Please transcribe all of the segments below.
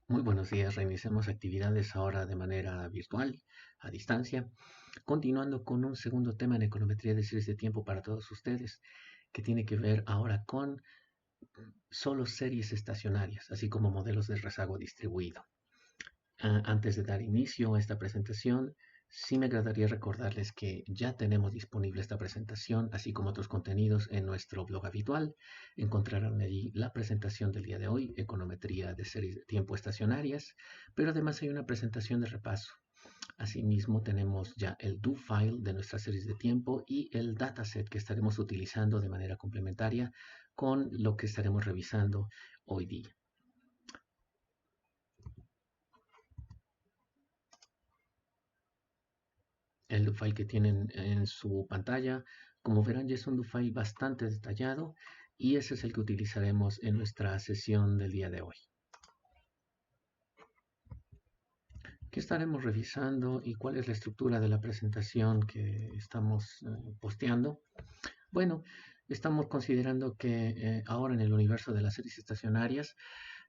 Muy buenos días, reiniciamos actividades ahora de manera virtual, a distancia, continuando con un segundo tema en econometría de series de tiempo para todos ustedes, que tiene que ver ahora con solo series estacionarias, así como modelos de rezago distribuido. Antes de dar inicio a esta presentación, sí me agradaría recordarles que ya tenemos disponible esta presentación, así como otros contenidos en nuestro blog habitual. Encontrarán allí la presentación del día de hoy, econometría de series de tiempo estacionarias, pero además hay una presentación de repaso. Asimismo, tenemos ya el do file de nuestras series de tiempo y el dataset que estaremos utilizando de manera complementaria con lo que estaremos revisando hoy día. El do file que tienen en su pantalla, como verán, ya es un do file bastante detallado y ese es el que utilizaremos en nuestra sesión del día de hoy. ¿Qué estaremos revisando y cuál es la estructura de la presentación que estamos posteando? Bueno, estamos considerando que ahora en el universo de las series estacionarias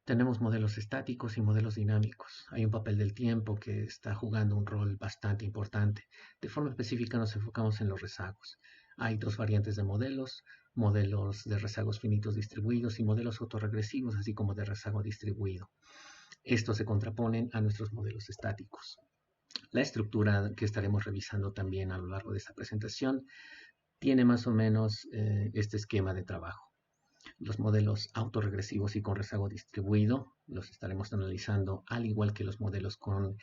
tenemos modelos estáticos y modelos dinámicos. Hay un papel del tiempo que está jugando un rol bastante importante. De forma específica nos enfocamos en los rezagos. Hay dos variantes de modelos, modelos de rezagos finitos distribuidos y modelos autorregresivos, así como de rezago distribuido. Estos se contraponen a nuestros modelos estáticos. La estructura que estaremos revisando también a lo largo de esta presentación tiene más o menos este esquema de trabajo. Los modelos autorregresivos y con rezago distribuido los estaremos analizando al igual que los modelos con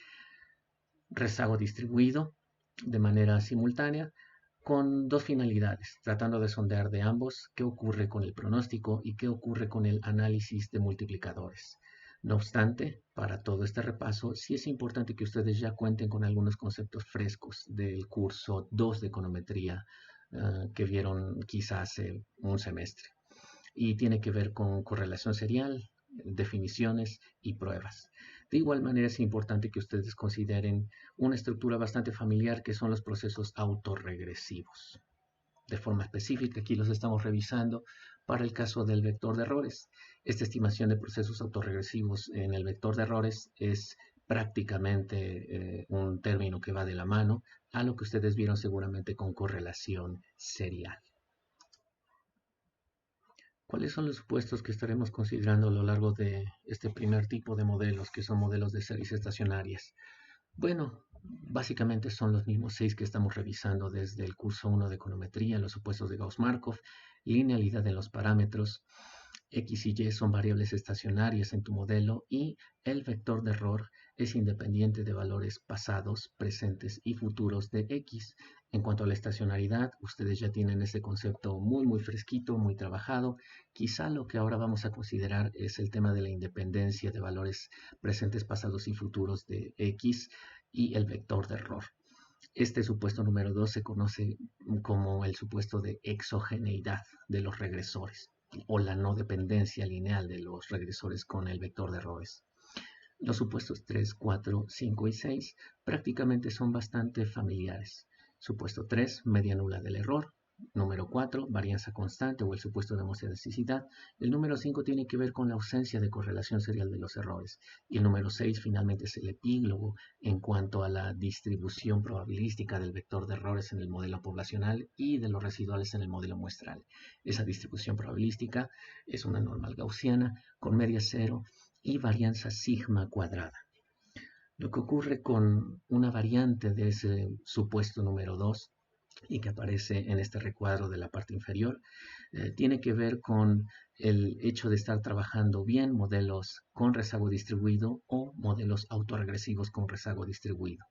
rezago distribuido de manera simultánea con dos finalidades, tratando de sondear de ambos qué ocurre con el pronóstico y qué ocurre con el análisis de multiplicadores. No obstante, para todo este repaso, sí es importante que ustedes ya cuenten con algunos conceptos frescos del curso 2 de econometría que vieron quizás hace un semestre y tiene que ver con correlación serial, definiciones y pruebas. De igual manera es importante que ustedes consideren una estructura bastante familiar que son los procesos autorregresivos. De forma específica, aquí los estamos revisando para el caso del vector de errores. Esta estimación de procesos autorregresivos en el vector de errores es prácticamente un término que va de la mano a lo que ustedes vieron seguramente con correlación serial. ¿Cuáles son los supuestos que estaremos considerando a lo largo de este primer tipo de modelos, que son modelos de series estacionarias? Bueno, básicamente son los mismos 6 que estamos revisando desde el curso 1 de econometría, los supuestos de Gauss-Markov, linealidad en los parámetros, X y Y son variables estacionarias en tu modelo y el vector de error es independiente de valores pasados, presentes y futuros de X. En cuanto a la estacionalidad, ustedes ya tienen ese concepto muy fresquito, muy trabajado. Quizá lo que ahora vamos a considerar es el tema de la independencia de valores presentes, pasados y futuros de X y el vector de error. Este supuesto número 2 se conoce como el supuesto de exogeneidad de los regresores o la no dependencia lineal de los regresores con el vector de errores. Los supuestos 3, 4, 5 y 6 prácticamente son bastante familiares. Supuesto 3, media nula del error. Número 4, varianza constante o el supuesto de homocedesticidad. El número 5 tiene que ver con la ausencia de correlación serial de los errores. Y el número 6 finalmente es el epílogo en cuanto a la distribución probabilística del vector de errores en el modelo poblacional y de los residuales en el modelo muestral. Esa distribución probabilística es una normal gaussiana con media cero y varianza sigma cuadrada. Lo que ocurre con una variante de ese supuesto número 2 y que aparece en este recuadro de la parte inferior, tiene que ver con el hecho de estar trabajando bien modelos con rezago distribuido o modelos autorregresivos con rezago distribuido.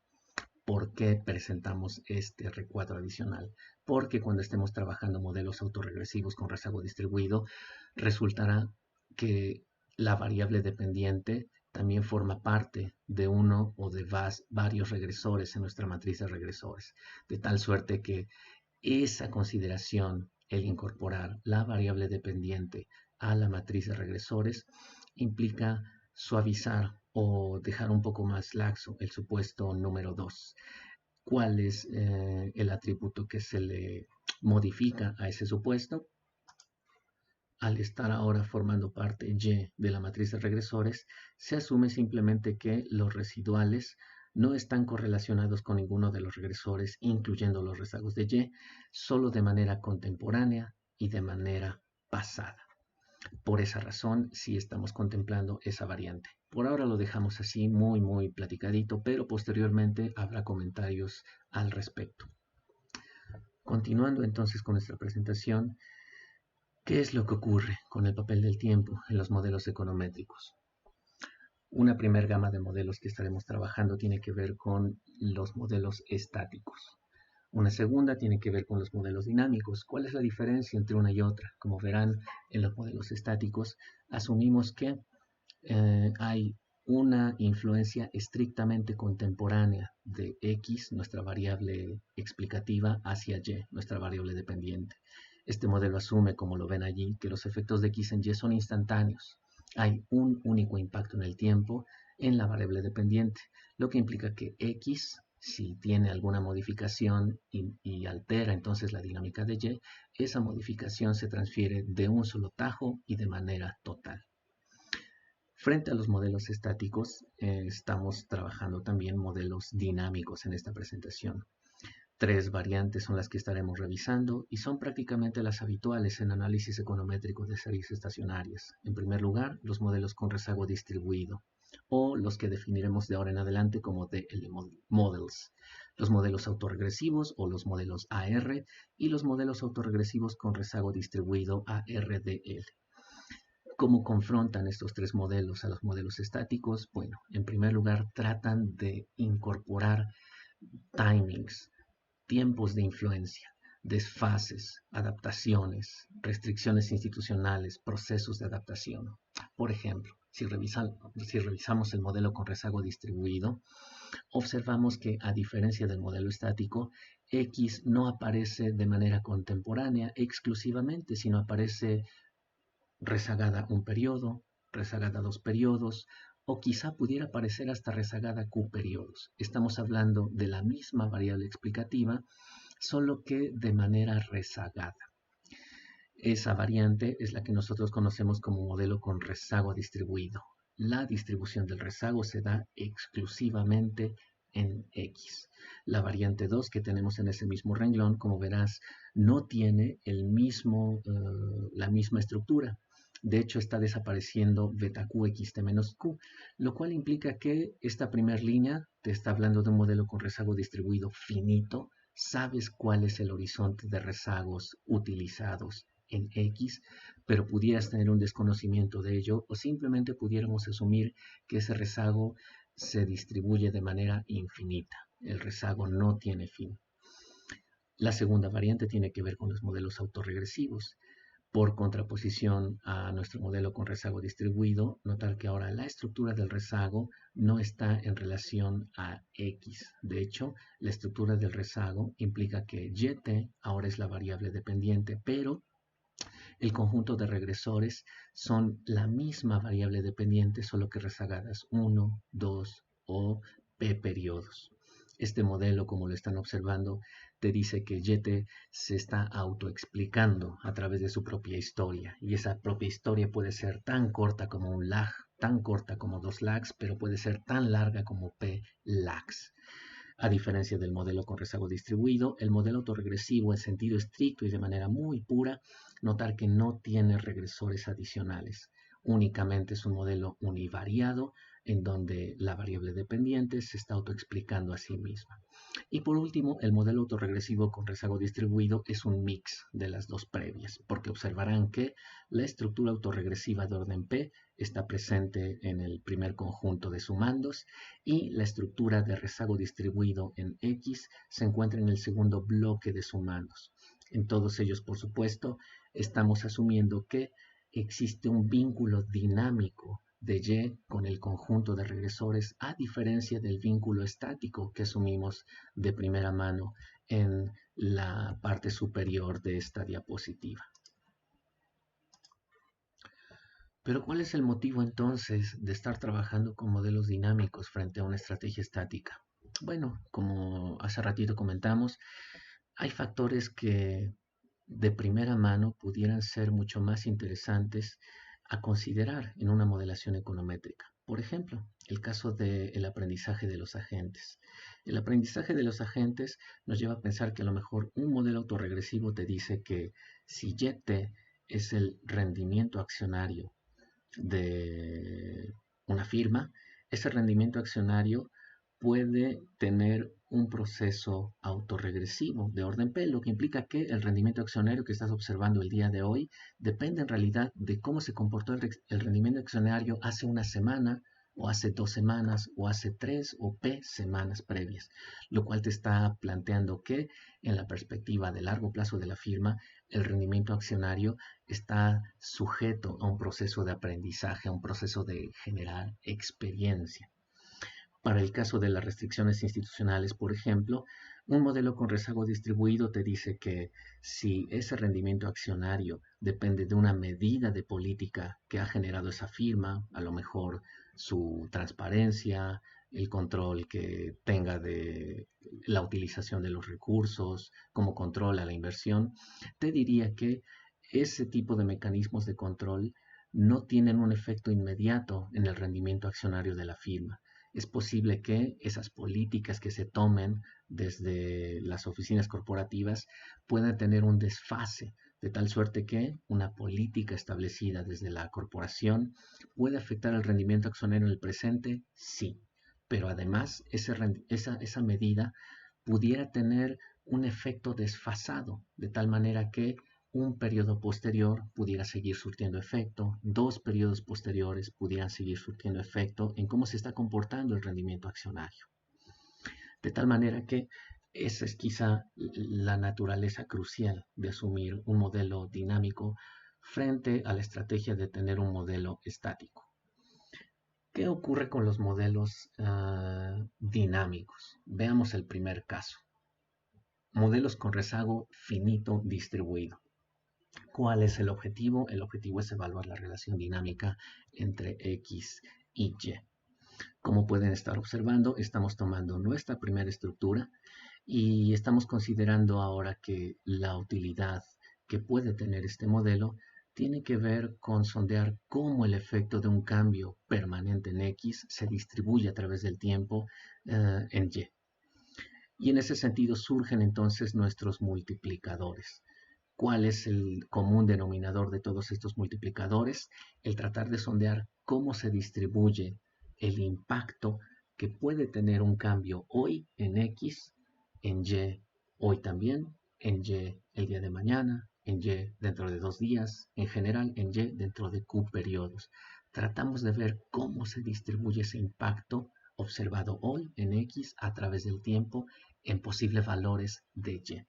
¿Por qué presentamos este recuadro adicional? Porque cuando estemos trabajando modelos autorregresivos con rezago distribuido, resultará que la variable dependiente también forma parte de uno o de varios regresores en nuestra matriz de regresores, de tal suerte que esa consideración, el incorporar la variable dependiente a la matriz de regresores, implica suavizar o dejar un poco más laxo el supuesto número 2. ¿Cuál es el atributo que se le modifica a ese supuesto? al estar ahora formando parte Y de la matriz de regresores, se asume simplemente que los residuales no están correlacionados con ninguno de los regresores, incluyendo los rezagos de Y, solo de manera contemporánea y de manera pasada. Por esa razón, sí estamos contemplando esa variante. Por ahora lo dejamos así, muy platicadito, pero posteriormente habrá comentarios al respecto. Continuando entonces con nuestra presentación, ¿qué es lo que ocurre con el papel del tiempo en los modelos econométricos? Una primera gama de modelos que estaremos trabajando tiene que ver con los modelos estáticos. Una segunda tiene que ver con los modelos dinámicos. ¿Cuál es la diferencia entre una y otra? Como verán, en los modelos estáticos asumimos que hay una influencia estrictamente contemporánea de X, nuestra variable explicativa, hacia Y, nuestra variable dependiente. Este modelo asume, como lo ven allí, que los efectos de X en Y son instantáneos. Hay un único impacto en el tiempo en la variable dependiente, lo que implica que X, si tiene alguna modificación y altera entonces la dinámica de Y, esa modificación se transfiere de un solo tajo y de manera total. Frente a los modelos estáticos, estamos trabajando también modelos dinámicos en esta presentación. Tres variantes son las que estaremos revisando y son prácticamente las habituales en análisis econométrico de series estacionarias. En primer lugar, los modelos con rezago distribuido, o los que definiremos de ahora en adelante como DL models, los modelos autorregresivos o los modelos AR y los modelos autorregresivos con rezago distribuido ARDL. ¿Cómo confrontan estos tres modelos a los modelos estáticos? Bueno, en primer lugar, tratan de incorporar timings, tiempos de influencia, desfases, adaptaciones, restricciones institucionales, procesos de adaptación. Por ejemplo, si revisamos el modelo con rezago distribuido, observamos que, a diferencia del modelo estático, X no aparece de manera contemporánea exclusivamente, sino aparece rezagada un periodo, rezagada dos periodos, o quizá pudiera aparecer hasta rezagada Q periodos. Estamos hablando de la misma variable explicativa, solo que de manera rezagada. Esa variante es la que nosotros conocemos como modelo con rezago distribuido. La distribución del rezago se da exclusivamente en X. La variante 2 que tenemos en ese mismo renglón, como verás, no tiene la misma estructura. De hecho, está desapareciendo beta QXT menos Q, lo cual implica que esta primera línea te está hablando de un modelo con rezago distribuido finito. Sabes cuál es el horizonte de rezagos utilizados en X, pero pudieras tener un desconocimiento de ello o simplemente pudiéramos asumir que ese rezago se distribuye de manera infinita. El rezago no tiene fin. La segunda variante tiene que ver con los modelos autorregresivos. Por contraposición a nuestro modelo con rezago distribuido, notar que ahora la estructura del rezago no está en relación a X. De hecho, la estructura del rezago implica que YT ahora es la variable dependiente, pero el conjunto de regresores son la misma variable dependiente, solo que rezagadas 1, 2 o P periodos. Este modelo, como lo están observando, te dice que YT se está autoexplicando a través de su propia historia. Y esa propia historia puede ser tan corta como un lag, tan corta como 2 lags, pero puede ser tan larga como P lags. A diferencia del modelo con rezago distribuido, el modelo autorregresivo en sentido estricto y de manera muy pura, notar que no tiene regresores adicionales. Únicamente es un modelo univariado en donde la variable dependiente se está autoexplicando a sí misma. Y por último, el modelo autorregresivo con rezago distribuido es un mix de las dos previas, porque observarán que la estructura autorregresiva de orden P está presente en el primer conjunto de sumandos y la estructura de rezago distribuido en X se encuentra en el segundo bloque de sumandos. En todos ellos, por supuesto, estamos asumiendo que existe un vínculo dinámico de Y con el conjunto de regresores, a diferencia del vínculo estático que asumimos de primera mano en la parte superior de esta diapositiva. Pero ¿cuál es el motivo entonces de estar trabajando con modelos dinámicos frente a una estrategia estática? Bueno, como hace ratito comentamos, hay factores que de primera mano pudieran ser mucho más interesantes a considerar en una modelación econométrica. Por ejemplo, el caso del aprendizaje de los agentes. El aprendizaje de los agentes nos lleva a pensar que a lo mejor un modelo autorregresivo te dice que si YT es el rendimiento accionario de una firma, ese rendimiento accionario puede tener un proceso autorregresivo de orden P, lo que implica que el rendimiento accionario que estás observando el día de hoy depende en realidad de cómo se comportó el rendimiento accionario hace una semana, o hace 2 semanas, o hace 3 o P semanas previas, lo cual te está planteando que en la perspectiva de largo plazo de la firma, el rendimiento accionario está sujeto a un proceso de aprendizaje, a un proceso de generar experiencia. Para el caso de las restricciones institucionales, por ejemplo, un modelo con rezago distribuido te dice que si ese rendimiento accionario depende de una medida de política que ha generado esa firma, a lo mejor su transparencia, el control que tenga de la utilización de los recursos, cómo controla la inversión, te diría que ese tipo de mecanismos de control no tienen un efecto inmediato en el rendimiento accionario de la firma. Es posible que esas políticas que se tomen desde las oficinas corporativas puedan tener un desfase, de tal suerte que una política establecida desde la corporación puede afectar el rendimiento accionario en el presente, sí, pero además esa medida pudiera tener un efecto desfasado, de tal manera que un periodo posterior pudiera seguir surtiendo efecto, 2 periodos posteriores pudieran seguir surtiendo efecto en cómo se está comportando el rendimiento accionario. De tal manera que esa es quizá la naturaleza crucial de asumir un modelo dinámico frente a la estrategia de tener un modelo estático. ¿Qué ocurre con los modelos dinámicos? Veamos el primer caso. Modelos con rezago finito distribuido. ¿Cuál es el objetivo? El objetivo es evaluar la relación dinámica entre X y Y. Como pueden estar observando, estamos tomando nuestra primera estructura y estamos considerando ahora que la utilidad que puede tener este modelo tiene que ver con sondear cómo el efecto de un cambio permanente en X se distribuye a través del tiempo en Y. Y en ese sentido surgen entonces nuestros multiplicadores. ¿Cuál es el común denominador de todos estos multiplicadores? El tratar de sondear cómo se distribuye el impacto que puede tener un cambio hoy en X, en Y hoy también, en Y el día de mañana, en Y dentro de 2 días, en general en Y dentro de Q periodos. Tratamos de ver cómo se distribuye ese impacto observado hoy en X a través del tiempo en posibles valores de Y.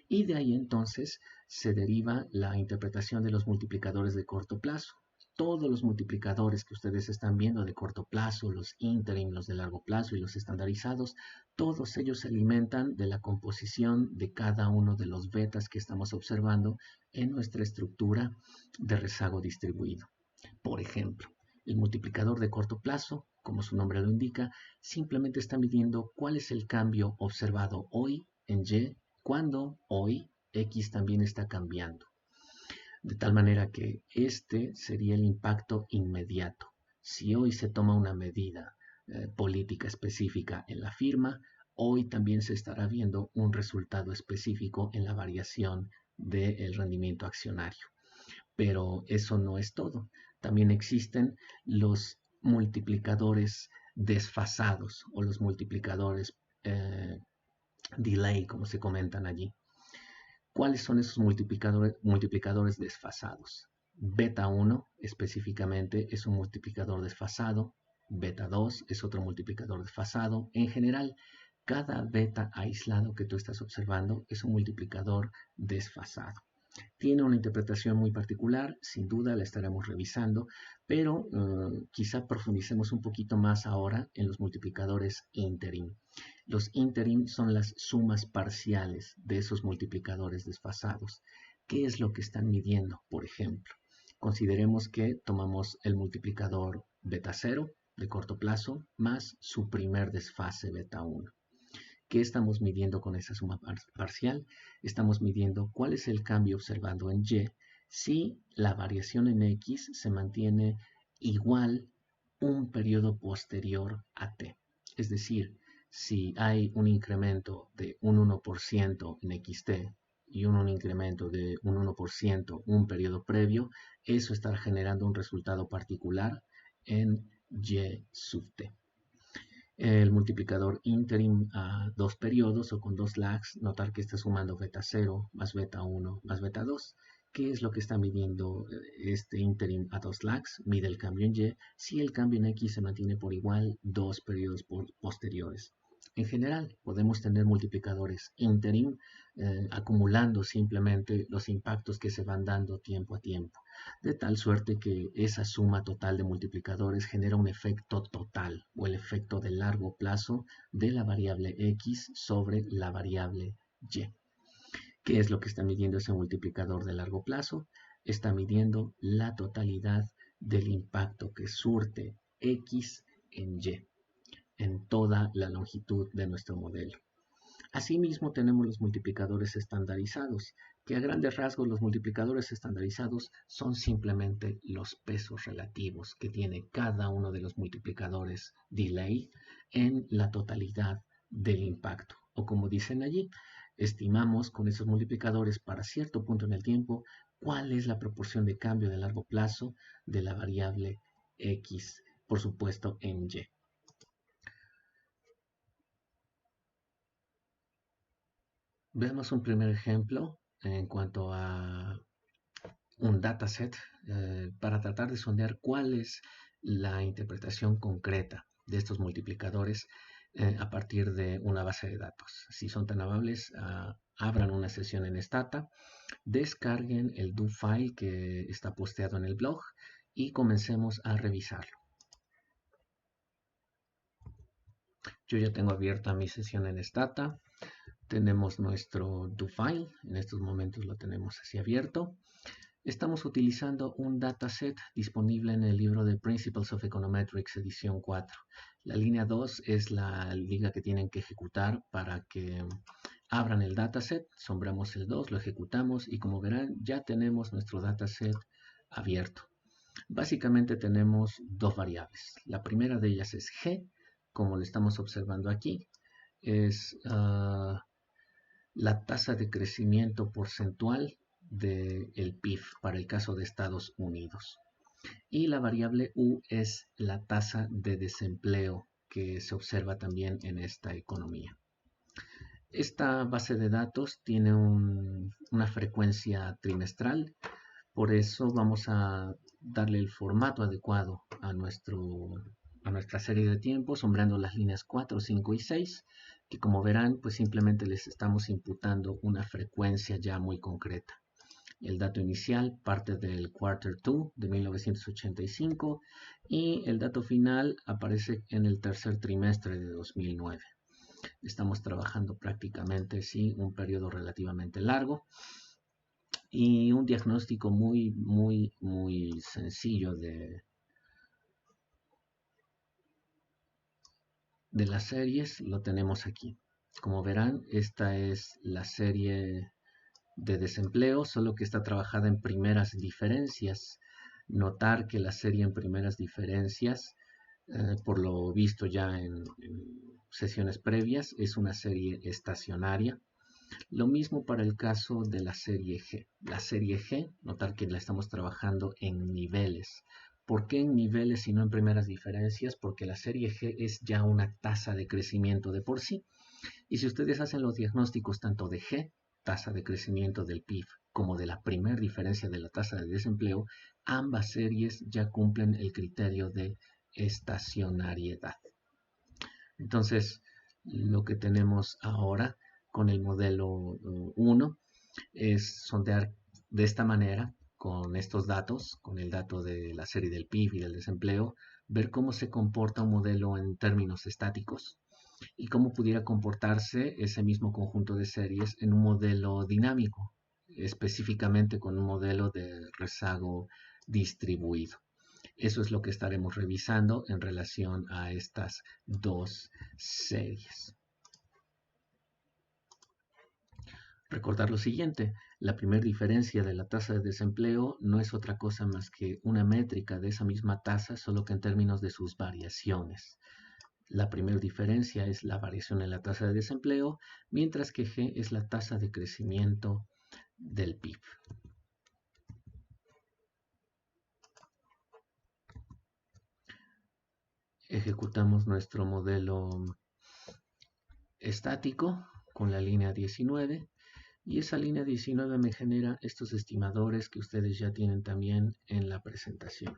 Y de ahí entonces se deriva la interpretación de los multiplicadores de corto plazo. Todos los multiplicadores que ustedes están viendo de corto plazo, los interim, los de largo plazo y los estandarizados, todos ellos se alimentan de la composición de cada uno de los betas que estamos observando en nuestra estructura de rezago distribuido. Por ejemplo, el multiplicador de corto plazo, como su nombre lo indica, simplemente está midiendo cuál es el cambio observado hoy en Y, cuando hoy X también está cambiando. De tal manera que este sería el impacto inmediato. Si hoy se toma una medida política específica en la firma, hoy también se estará viendo un resultado específico en la variación del rendimiento accionario. Pero eso no es todo. También existen los multiplicadores desfasados o los multiplicadores delay, como se comentan allí. ¿Cuáles son esos multiplicadores desfasados? Beta 1 específicamente es un multiplicador desfasado, beta 2 es otro multiplicador desfasado. En general, cada beta aislado que tú estás observando es un multiplicador desfasado. Tiene una interpretación muy particular, sin duda la estaremos revisando, pero quizá profundicemos un poquito más ahora en los multiplicadores interim. Los interim son las sumas parciales de esos multiplicadores desfasados. ¿Qué es lo que están midiendo, por ejemplo? Consideremos que tomamos el multiplicador beta 0 de corto plazo más su primer desfase beta 1. ¿Qué estamos midiendo con esa suma parcial? Estamos midiendo cuál es el cambio observado en Y si la variación en X se mantiene igual un periodo posterior a T. Es decir, si hay un incremento de un 1% en XT y un incremento de un 1% un periodo previo, eso estará generando un resultado particular en Y sub T. El multiplicador interim a dos periodos o con dos lags, notar que está sumando beta 0 más beta 1 más beta 2. ¿Qué es lo que está midiendo este interim a dos lags? Mide el cambio en Y si el cambio en X se mantiene por igual dos periodos posteriores. En general, podemos tener multiplicadores interim acumulando simplemente los impactos que se van dando tiempo a tiempo, de tal suerte que esa suma total de multiplicadores genera un efecto total o el efecto de largo plazo de la variable X sobre la variable Y. ¿Qué es lo que está midiendo ese multiplicador de largo plazo? Está midiendo la totalidad del impacto que surte X en Y, en toda la longitud de nuestro modelo. Asimismo, tenemos los multiplicadores estandarizados, que a grandes rasgos los multiplicadores estandarizados son simplemente los pesos relativos que tiene cada uno de los multiplicadores delay en la totalidad del impacto. O como dicen allí, estimamos con esos multiplicadores para cierto punto en el tiempo cuál es la proporción de cambio de largo plazo de la variable X, por supuesto en Y. Veamos un primer ejemplo en cuanto a un dataset para tratar de sondear cuál es la interpretación concreta de estos multiplicadores a partir de una base de datos. Si son tan amables, abran una sesión en Stata, descarguen el do file que está posteado en el blog y comencemos a revisarlo. Yo ya tengo abierta mi sesión en Stata. Tenemos nuestro do file, en estos momentos lo tenemos así abierto. Estamos utilizando un dataset disponible en el libro de Principles of Econometrics, edición 4. La línea 2 es la liga que tienen que ejecutar para que abran el dataset. Sombramos el 2, lo ejecutamos y como verán ya tenemos nuestro dataset abierto. Básicamente tenemos dos variables. La primera de ellas es G, como lo estamos observando aquí. Es la tasa de crecimiento porcentual del PIB para el caso de Estados Unidos. Y la variable U es la tasa de desempleo que se observa también en esta economía. Esta base de datos tiene una frecuencia trimestral, por eso vamos a darle el formato adecuado a nuestra serie de tiempos, sombreando las líneas 4, 5 y 6, que como verán, pues simplemente les estamos imputando una frecuencia ya muy concreta. El dato inicial parte del Quarter 2 de 1985 y el dato final aparece en el tercer trimestre de 2009. Estamos trabajando prácticamente, sí, un periodo relativamente largo y un diagnóstico muy sencillo de las series lo tenemos aquí. Como verán, esta es la serie de desempleo, solo que está trabajada en primeras diferencias. Notar que la serie en primeras diferencias, por lo visto ya en sesiones previas, es una serie estacionaria. Lo mismo para el caso de la serie G. La serie G, notar que la estamos trabajando en niveles. ¿Por qué en niveles y no en primeras diferencias? Porque la serie G es ya una tasa de crecimiento de por sí. Y si ustedes hacen los diagnósticos tanto de G, tasa de crecimiento del PIB, como de la primera diferencia de la tasa de desempleo, ambas series ya cumplen el criterio de estacionariedad. Entonces, lo que tenemos ahora con el modelo 1 es sondear de esta manera, con estos datos, con el dato de la serie del PIB y del desempleo, ver cómo se comporta un modelo en términos estáticos y cómo pudiera comportarse ese mismo conjunto de series en un modelo dinámico, específicamente con un modelo de rezago distribuido. Eso es lo que estaremos revisando en relación a estas dos series. Recordar lo siguiente, la primera diferencia de la tasa de desempleo no es otra cosa más que una métrica de esa misma tasa, solo que en términos de sus variaciones. La primera diferencia es la variación en la tasa de desempleo, mientras que G es la tasa de crecimiento del PIB. Ejecutamos nuestro modelo estático con la línea 19 y esa línea 19 me genera estos estimadores que ustedes ya tienen también en la presentación.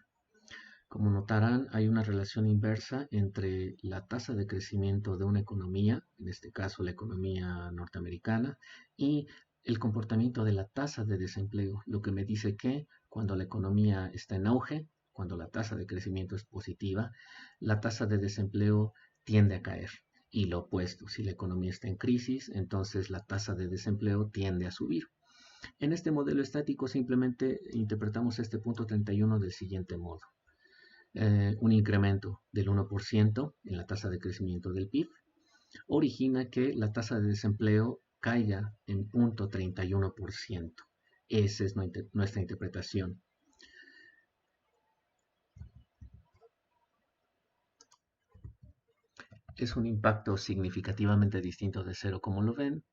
Como notarán, hay una relación inversa entre la tasa de crecimiento de una economía, en este caso la economía norteamericana, y el comportamiento de la tasa de desempleo, lo que me dice que cuando la economía está en auge, cuando la tasa de crecimiento es positiva, la tasa de desempleo tiende a caer. Y lo opuesto, si la economía está en crisis, entonces la tasa de desempleo tiende a subir. En este modelo estático simplemente interpretamos este punto 31 del siguiente modo. Un incremento del 1% en la tasa de crecimiento del PIB origina que la tasa de desempleo caiga en 0.31%. Esa es nuestra interpretación. Es un impacto significativamente distinto de cero, como lo ven.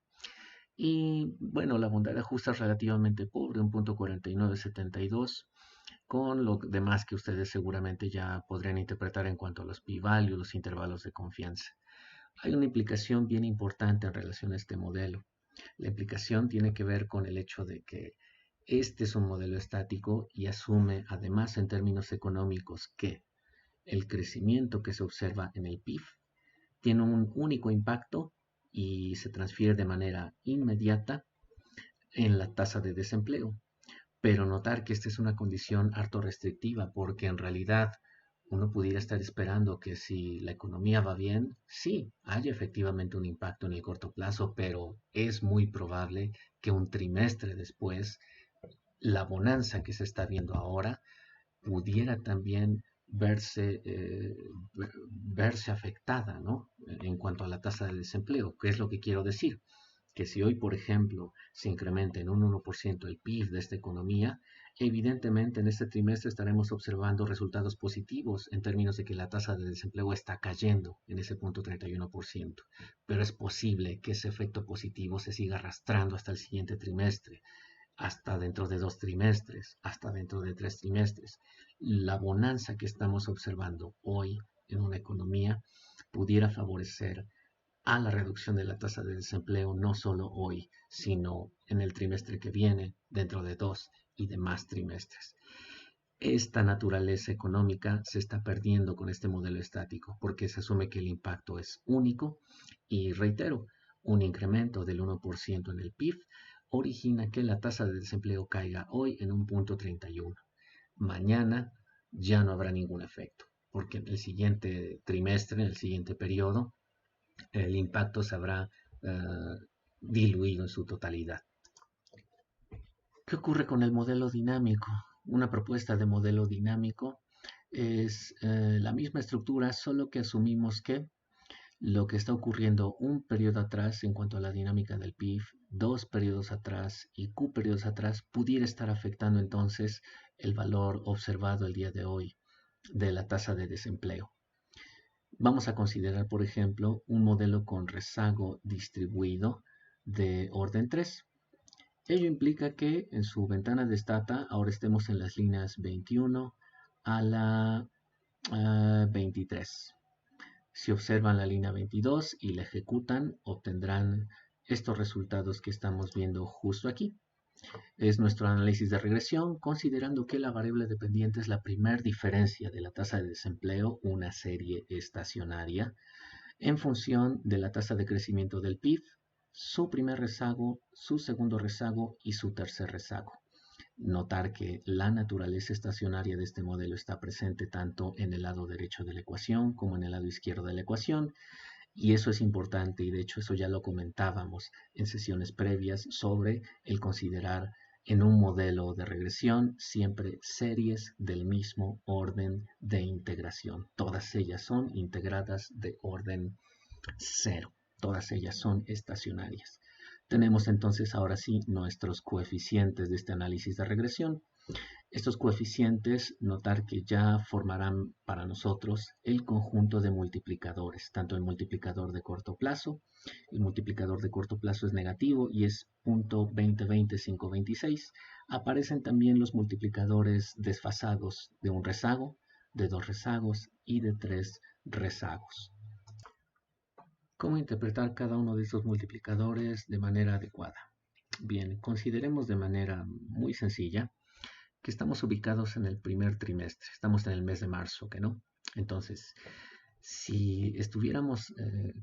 Y bueno, la bondad ajusta es relativamente pobre, un punto 4972, con lo demás que ustedes seguramente ya podrían interpretar en cuanto a los p-values, los intervalos de confianza. Hay una implicación bien importante en relación a este modelo. La implicación tiene que ver con el hecho de que este es un modelo estático y asume además en términos económicos que el crecimiento que se observa en el PIB tiene un único impacto y se transfiere de manera inmediata en la tasa de desempleo. Pero notar que esta es una condición harto restrictiva porque en realidad uno pudiera estar esperando que si la economía va bien, sí, haya efectivamente un impacto en el corto plazo, pero es muy probable que un trimestre después la bonanza que se está viendo ahora pudiera también verse afectada, ¿no? En cuanto a la tasa de desempleo. ¿Qué es lo que quiero decir? Que si hoy, por ejemplo, se incrementa en un 1% el PIB de esta economía, evidentemente en este trimestre estaremos observando resultados positivos en términos de que la tasa de desempleo está cayendo en ese punto 31%, pero es posible que ese efecto positivo se siga arrastrando hasta el siguiente trimestre, hasta dentro de 2 trimestres, hasta dentro de 3 trimestres. La bonanza que estamos observando hoy en una economía pudiera favorecer a la reducción de la tasa de desempleo no solo hoy, sino en el trimestre que viene, dentro de 2 y demás trimestres. Esta naturaleza económica se está perdiendo con este modelo estático porque se asume que el impacto es único y reitero, un incremento del 1% en el PIB origina que la tasa de desempleo caiga hoy en un punto 31. Mañana ya no habrá ningún efecto porque en el siguiente trimestre, en el siguiente periodo, el impacto se habrá diluido en su totalidad. ¿Qué ocurre con el modelo dinámico? Una propuesta de modelo dinámico es la misma estructura, solo que asumimos que lo que está ocurriendo un periodo atrás en cuanto a la dinámica del PIB, 2 periodos atrás y Q periodos atrás pudiera estar afectando entonces el valor observado el día de hoy de la tasa de desempleo. Vamos a considerar, por ejemplo, un modelo con rezago distribuido de orden 3. Ello implica que en su ventana de stata ahora estemos en las líneas 21 a la 23. Si observan la línea 22 y la ejecutan, obtendrán estos resultados que estamos viendo justo aquí. Es nuestro análisis de regresión, considerando que la variable dependiente es la primera diferencia de la tasa de desempleo, una serie estacionaria, en función de la tasa de crecimiento del PIB, su primer rezago, su segundo rezago y su tercer rezago. Notar que la naturaleza estacionaria de este modelo está presente tanto en el lado derecho de la ecuación como en el lado izquierdo de la ecuación, y eso es importante y de hecho eso ya lo comentábamos en sesiones previas sobre el considerar en un modelo de regresión siempre series del mismo orden de integración. Todas ellas son integradas de orden cero. Todas ellas son estacionarias. Tenemos entonces ahora sí nuestros coeficientes de este análisis de regresión. Estos coeficientes, notar que ya formarán para nosotros el conjunto de multiplicadores, tanto el multiplicador de corto plazo, el multiplicador de corto plazo es negativo y es 0.20526. Aparecen también los multiplicadores desfasados de un rezago, de dos rezagos y de tres rezagos. ¿Cómo interpretar cada uno de estos multiplicadores de manera adecuada? Bien, consideremos de manera muy sencilla que estamos ubicados en el primer trimestre, estamos en el mes de marzo, ¿que no? Entonces, si estuviéramos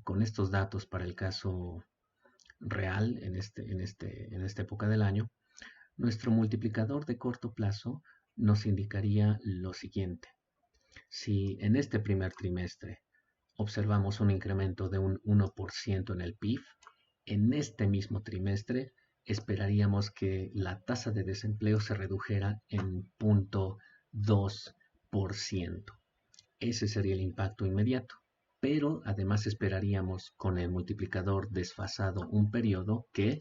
con estos datos para el caso real en esta época del año, nuestro multiplicador de corto plazo nos indicaría lo siguiente. Si en este primer trimestre observamos un incremento de un 1% en el PIB, en este mismo trimestre esperaríamos que la tasa de desempleo se redujera en 0.2%. Ese sería el impacto inmediato. Pero además esperaríamos con el multiplicador desfasado un periodo que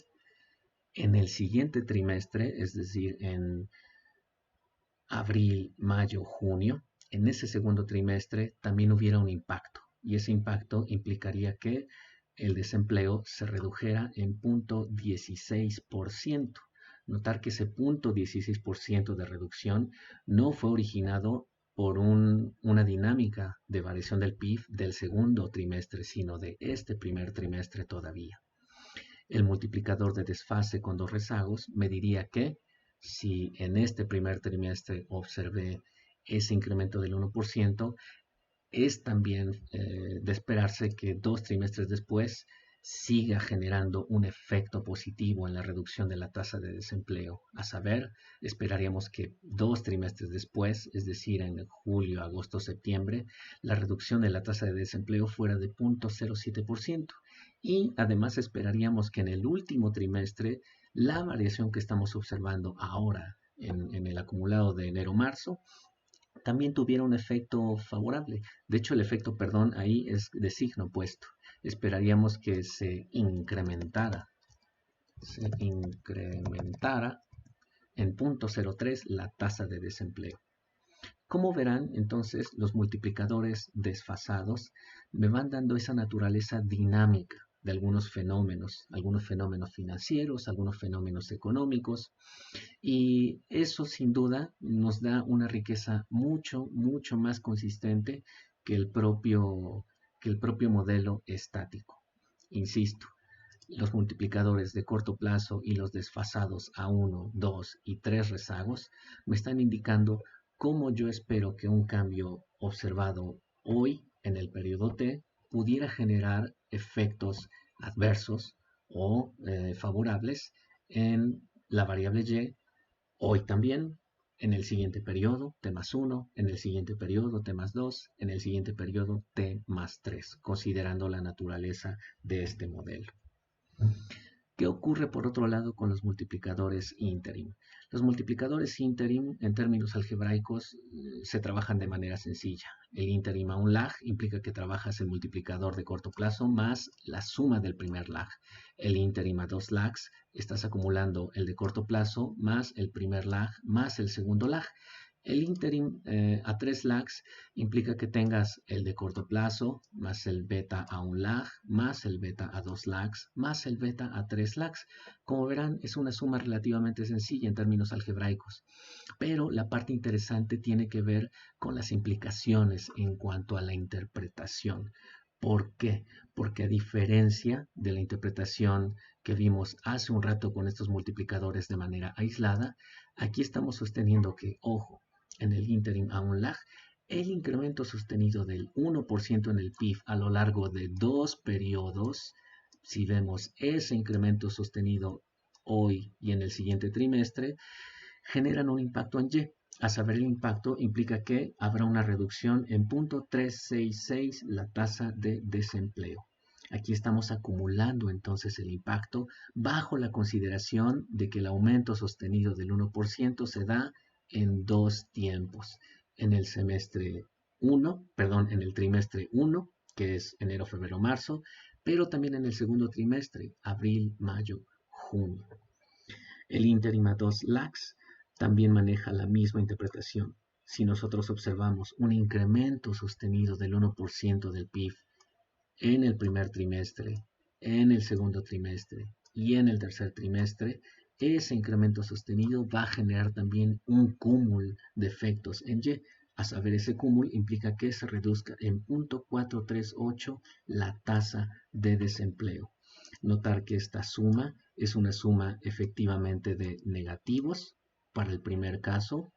en el siguiente trimestre, es decir, en abril, mayo, junio, en ese segundo trimestre también hubiera un impacto. Y ese impacto implicaría que el desempleo se redujera en 0.16%. Notar que ese 0.16% de reducción no fue originado por una dinámica de variación del PIB del segundo trimestre, sino de este primer trimestre todavía. El multiplicador de desfase con dos rezagos me diría que si en este primer trimestre observé ese incremento del 1%, es también de esperarse que 2 trimestres después siga generando un efecto positivo en la reducción de la tasa de desempleo. A saber, esperaríamos que 2 trimestres después, es decir, en julio, agosto, septiembre, la reducción de la tasa de desempleo fuera de 0.07%. Y además esperaríamos que en el último trimestre la variación que estamos observando ahora en el acumulado de enero-marzo también tuviera un efecto favorable. De hecho, el efecto, perdón, ahí es de signo opuesto. Esperaríamos que se incrementara en 0.03 la tasa de desempleo. Como verán, entonces, los multiplicadores desfasados me van dando esa naturaleza dinámica de algunos fenómenos financieros, algunos fenómenos económicos, y eso sin duda nos da una riqueza mucho, mucho más consistente que el propio modelo estático. Insisto, los multiplicadores de corto plazo y los desfasados a 1, 2 y 3 rezagos me están indicando cómo yo espero que un cambio observado hoy en el periodo T pudiera generar efectos adversos o favorables en la variable Y hoy también, en el siguiente periodo, T más 1, en el siguiente periodo, T más 2, en el siguiente periodo, T más 3, considerando la naturaleza de este modelo. ¿Qué ocurre por otro lado con los multiplicadores interim? Los multiplicadores interim en términos algebraicos se trabajan de manera sencilla. El interim a un lag implica que trabajas el multiplicador de corto plazo más la suma del primer lag. El interim a dos lags estás acumulando el de corto plazo más el primer lag más el segundo lag. El interim a 3 lags implica que tengas el de corto plazo, más el beta a 1 lag, más el beta a 2 lags, más el beta a 3 lags. Como verán, es una suma relativamente sencilla en términos algebraicos, pero la parte interesante tiene que ver con las implicaciones en cuanto a la interpretación. ¿Por qué? Porque a diferencia de la interpretación que vimos hace un rato con estos multiplicadores de manera aislada, aquí estamos sosteniendo que, ojo, en el interim a un lag, el incremento sostenido del 1% en el PIB a lo largo de 2 periodos, si vemos ese incremento sostenido hoy y en el siguiente trimestre, generan un impacto en Y. A saber, el impacto implica que habrá una reducción en 0.366 la tasa de desempleo. Aquí estamos acumulando entonces el impacto bajo la consideración de que el aumento sostenido del 1% se da en 2 tiempos. En el trimestre 1, que es enero, febrero, marzo, pero también en el segundo trimestre, abril, mayo, junio. El interim a 2 lags también maneja la misma interpretación. Si nosotros observamos un incremento sostenido del 1% del PIB en el primer trimestre, en el segundo trimestre y en el tercer trimestre, ese incremento sostenido va a generar también un cúmulo de efectos en Y. A saber, ese cúmulo implica que se reduzca en 0.438 la tasa de desempleo. Notar que esta suma es una suma efectivamente de negativos para el primer caso.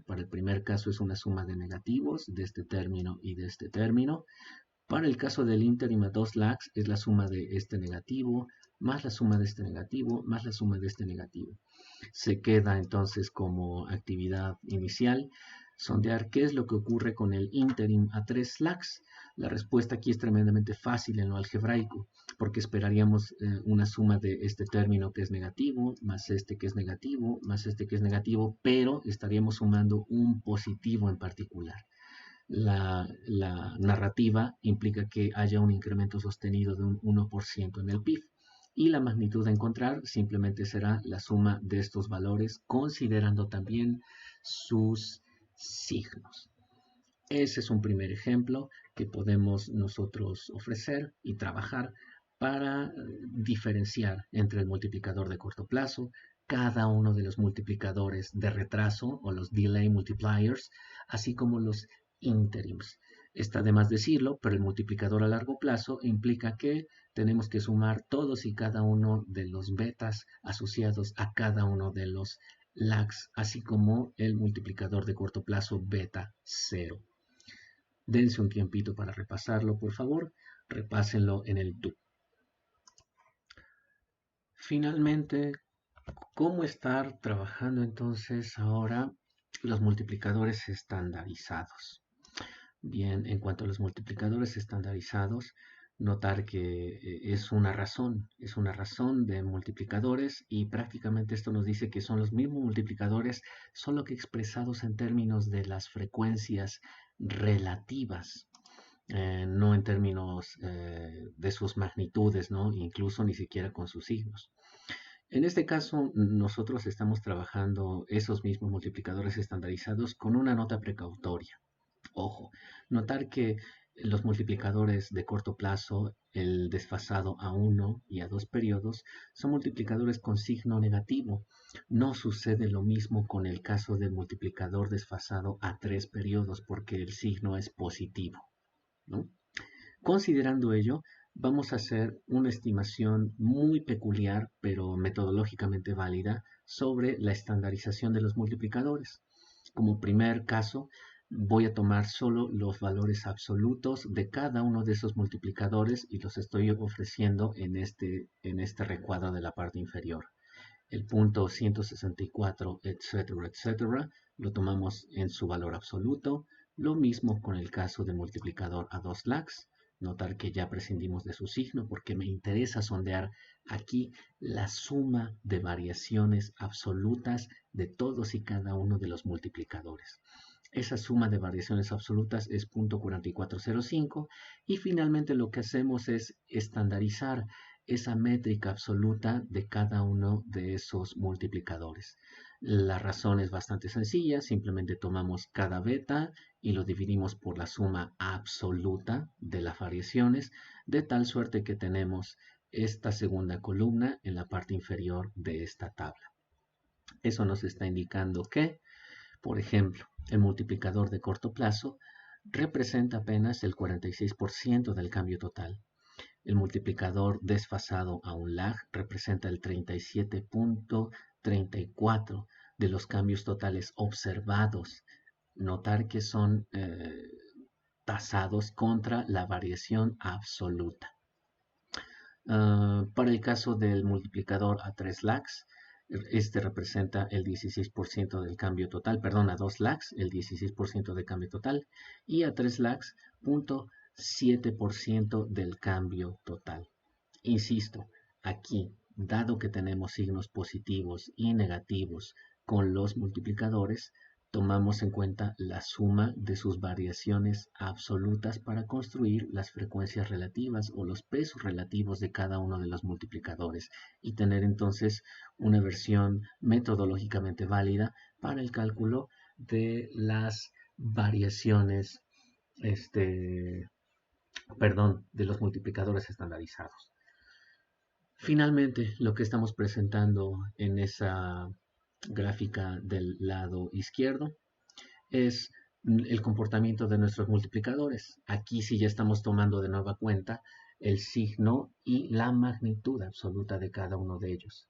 Para el primer caso es una suma de negativos de este término y de este término. Para el caso del interim a 2 lags es la suma de este negativo, más la suma de este negativo, más la suma de este negativo. Se queda entonces como actividad inicial sondear qué es lo que ocurre con el interim a 3 lags. La respuesta aquí es tremendamente fácil en lo algebraico, porque esperaríamos una suma de este término que es negativo, más este que es negativo, más este que es negativo, pero estaríamos sumando un positivo en particular. La narrativa implica que haya un incremento sostenido de un 1% en el PIB y la magnitud a encontrar simplemente será la suma de estos valores considerando también sus signos. Ese es un primer ejemplo que podemos nosotros ofrecer y trabajar para diferenciar entre el multiplicador de corto plazo, cada uno de los multiplicadores de retraso o los delay multipliers, así como los interims. Está de más decirlo, pero el multiplicador a largo plazo implica que tenemos que sumar todos y cada uno de los betas asociados a cada uno de los lags, así como el multiplicador de corto plazo beta 0. Dense un tiempito para repasarlo, por favor. Repásenlo en el DU. Finalmente, ¿cómo estar trabajando entonces ahora los multiplicadores estandarizados? Bien, en cuanto a los multiplicadores estandarizados, notar que es una razón de multiplicadores y prácticamente esto nos dice que son los mismos multiplicadores, solo que expresados en términos de las frecuencias relativas. No en términos de sus magnitudes, ¿no? Incluso ni siquiera con sus signos. En este caso, nosotros estamos trabajando esos mismos multiplicadores estandarizados con una nota precautoria. Ojo, notar que los multiplicadores de corto plazo, el desfasado a 1 y a 2 periodos, son multiplicadores con signo negativo. No sucede lo mismo con el caso del multiplicador desfasado a 3 periodos porque el signo es positivo, ¿no? Considerando ello, vamos a hacer una estimación muy peculiar, pero metodológicamente válida, sobre la estandarización de los multiplicadores. Como primer caso, voy a tomar solo los valores absolutos de cada uno de esos multiplicadores y los estoy ofreciendo en este recuadro de la parte inferior. El punto 164, etcétera, etcétera, lo tomamos en su valor absoluto. Lo mismo con el caso del multiplicador a 2 lags. Notar que ya prescindimos de su signo porque me interesa sondear aquí la suma de variaciones absolutas de todos y cada uno de los multiplicadores. Esa suma de variaciones absolutas es 0.4405 y finalmente lo que hacemos es estandarizar esa métrica absoluta de cada uno de esos multiplicadores. La razón es bastante sencilla, simplemente tomamos cada beta y lo dividimos por la suma absoluta de las variaciones, de tal suerte que tenemos esta segunda columna en la parte inferior de esta tabla. Eso nos está indicando que, por ejemplo, el multiplicador de corto plazo representa apenas el 46% del cambio total. El multiplicador desfasado a un lag representa el 37.34 de los cambios totales observados. Notar que son tasados contra la variación absoluta. Para el caso del multiplicador a 3 lags, este representa el 16% del cambio total, perdón, a 2 lags, el 16% de cambio total, y a 3 lags, 0.7% del cambio total. Insisto, aquí, dado que tenemos signos positivos y negativos con los multiplicadores, tomamos en cuenta la suma de sus variaciones absolutas para construir las frecuencias relativas o los pesos relativos de cada uno de los multiplicadores y tener entonces una versión metodológicamente válida para el cálculo de las variaciones, de los multiplicadores estandarizados. Finalmente, lo que estamos presentando en esa gráfica del lado izquierdo es el comportamiento de nuestros multiplicadores. Aquí sí ya estamos tomando de nueva cuenta el signo y la magnitud absoluta de cada uno de ellos.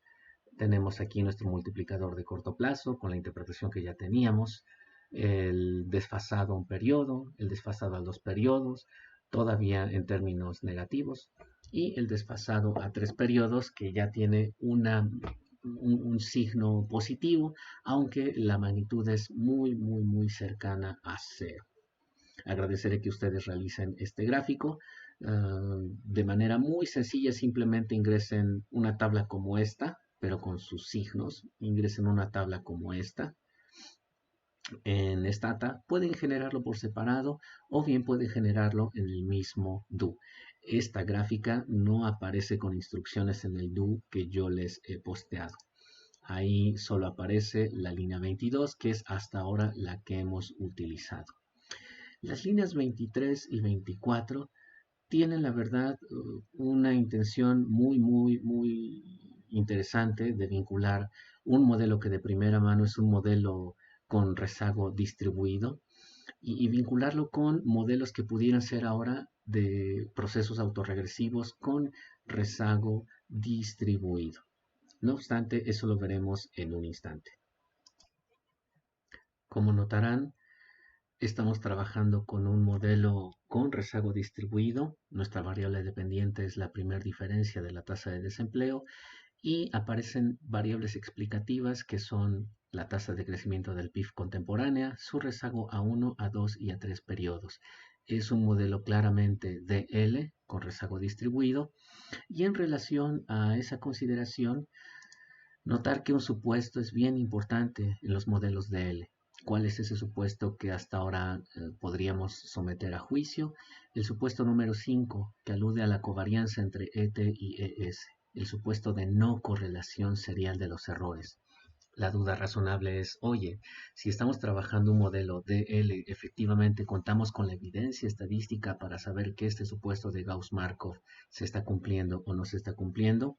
Tenemos aquí nuestro multiplicador de corto plazo con la interpretación que ya teníamos, el desfasado a un periodo, el desfasado a 2 periodos, todavía en términos negativos, y el desfasado a 3 periodos que ya tiene un signo positivo, aunque la magnitud es muy cercana a cero. Agradeceré que ustedes realicen este gráfico. De manera muy sencilla, simplemente ingresen una tabla como esta, pero con sus signos. Ingresen una tabla como esta en Stata. Pueden generarlo por separado o bien pueden generarlo en el mismo do. Esta gráfica no aparece con instrucciones en el do que yo les he posteado. Ahí solo aparece la línea 22, que es hasta ahora la que hemos utilizado. Las líneas 23 y 24 tienen, la verdad, una intención muy interesante de vincular un modelo que de primera mano es un modelo con rezago distribuido y vincularlo con modelos que pudieran ser ahora de procesos autorregresivos con rezago distribuido. No obstante, eso lo veremos en un instante. Como notarán, estamos trabajando con un modelo con rezago distribuido. Nuestra variable dependiente es la primera diferencia de la tasa de desempleo y aparecen variables explicativas que son la tasa de crecimiento del PIB contemporánea, su rezago a 1, a 2 y a 3 periodos. Es un modelo claramente DL con rezago distribuido y en relación a esa consideración, notar que un supuesto es bien importante en los modelos DL. ¿Cuál es ese supuesto que hasta ahora podríamos someter a juicio? El supuesto número 5, que alude a la covarianza entre ET y ES. El supuesto de no correlación serial de los errores. La duda razonable es, oye, si estamos trabajando un modelo DL, efectivamente contamos con la evidencia estadística para saber que este supuesto de Gauss-Markov se está cumpliendo o no se está cumpliendo.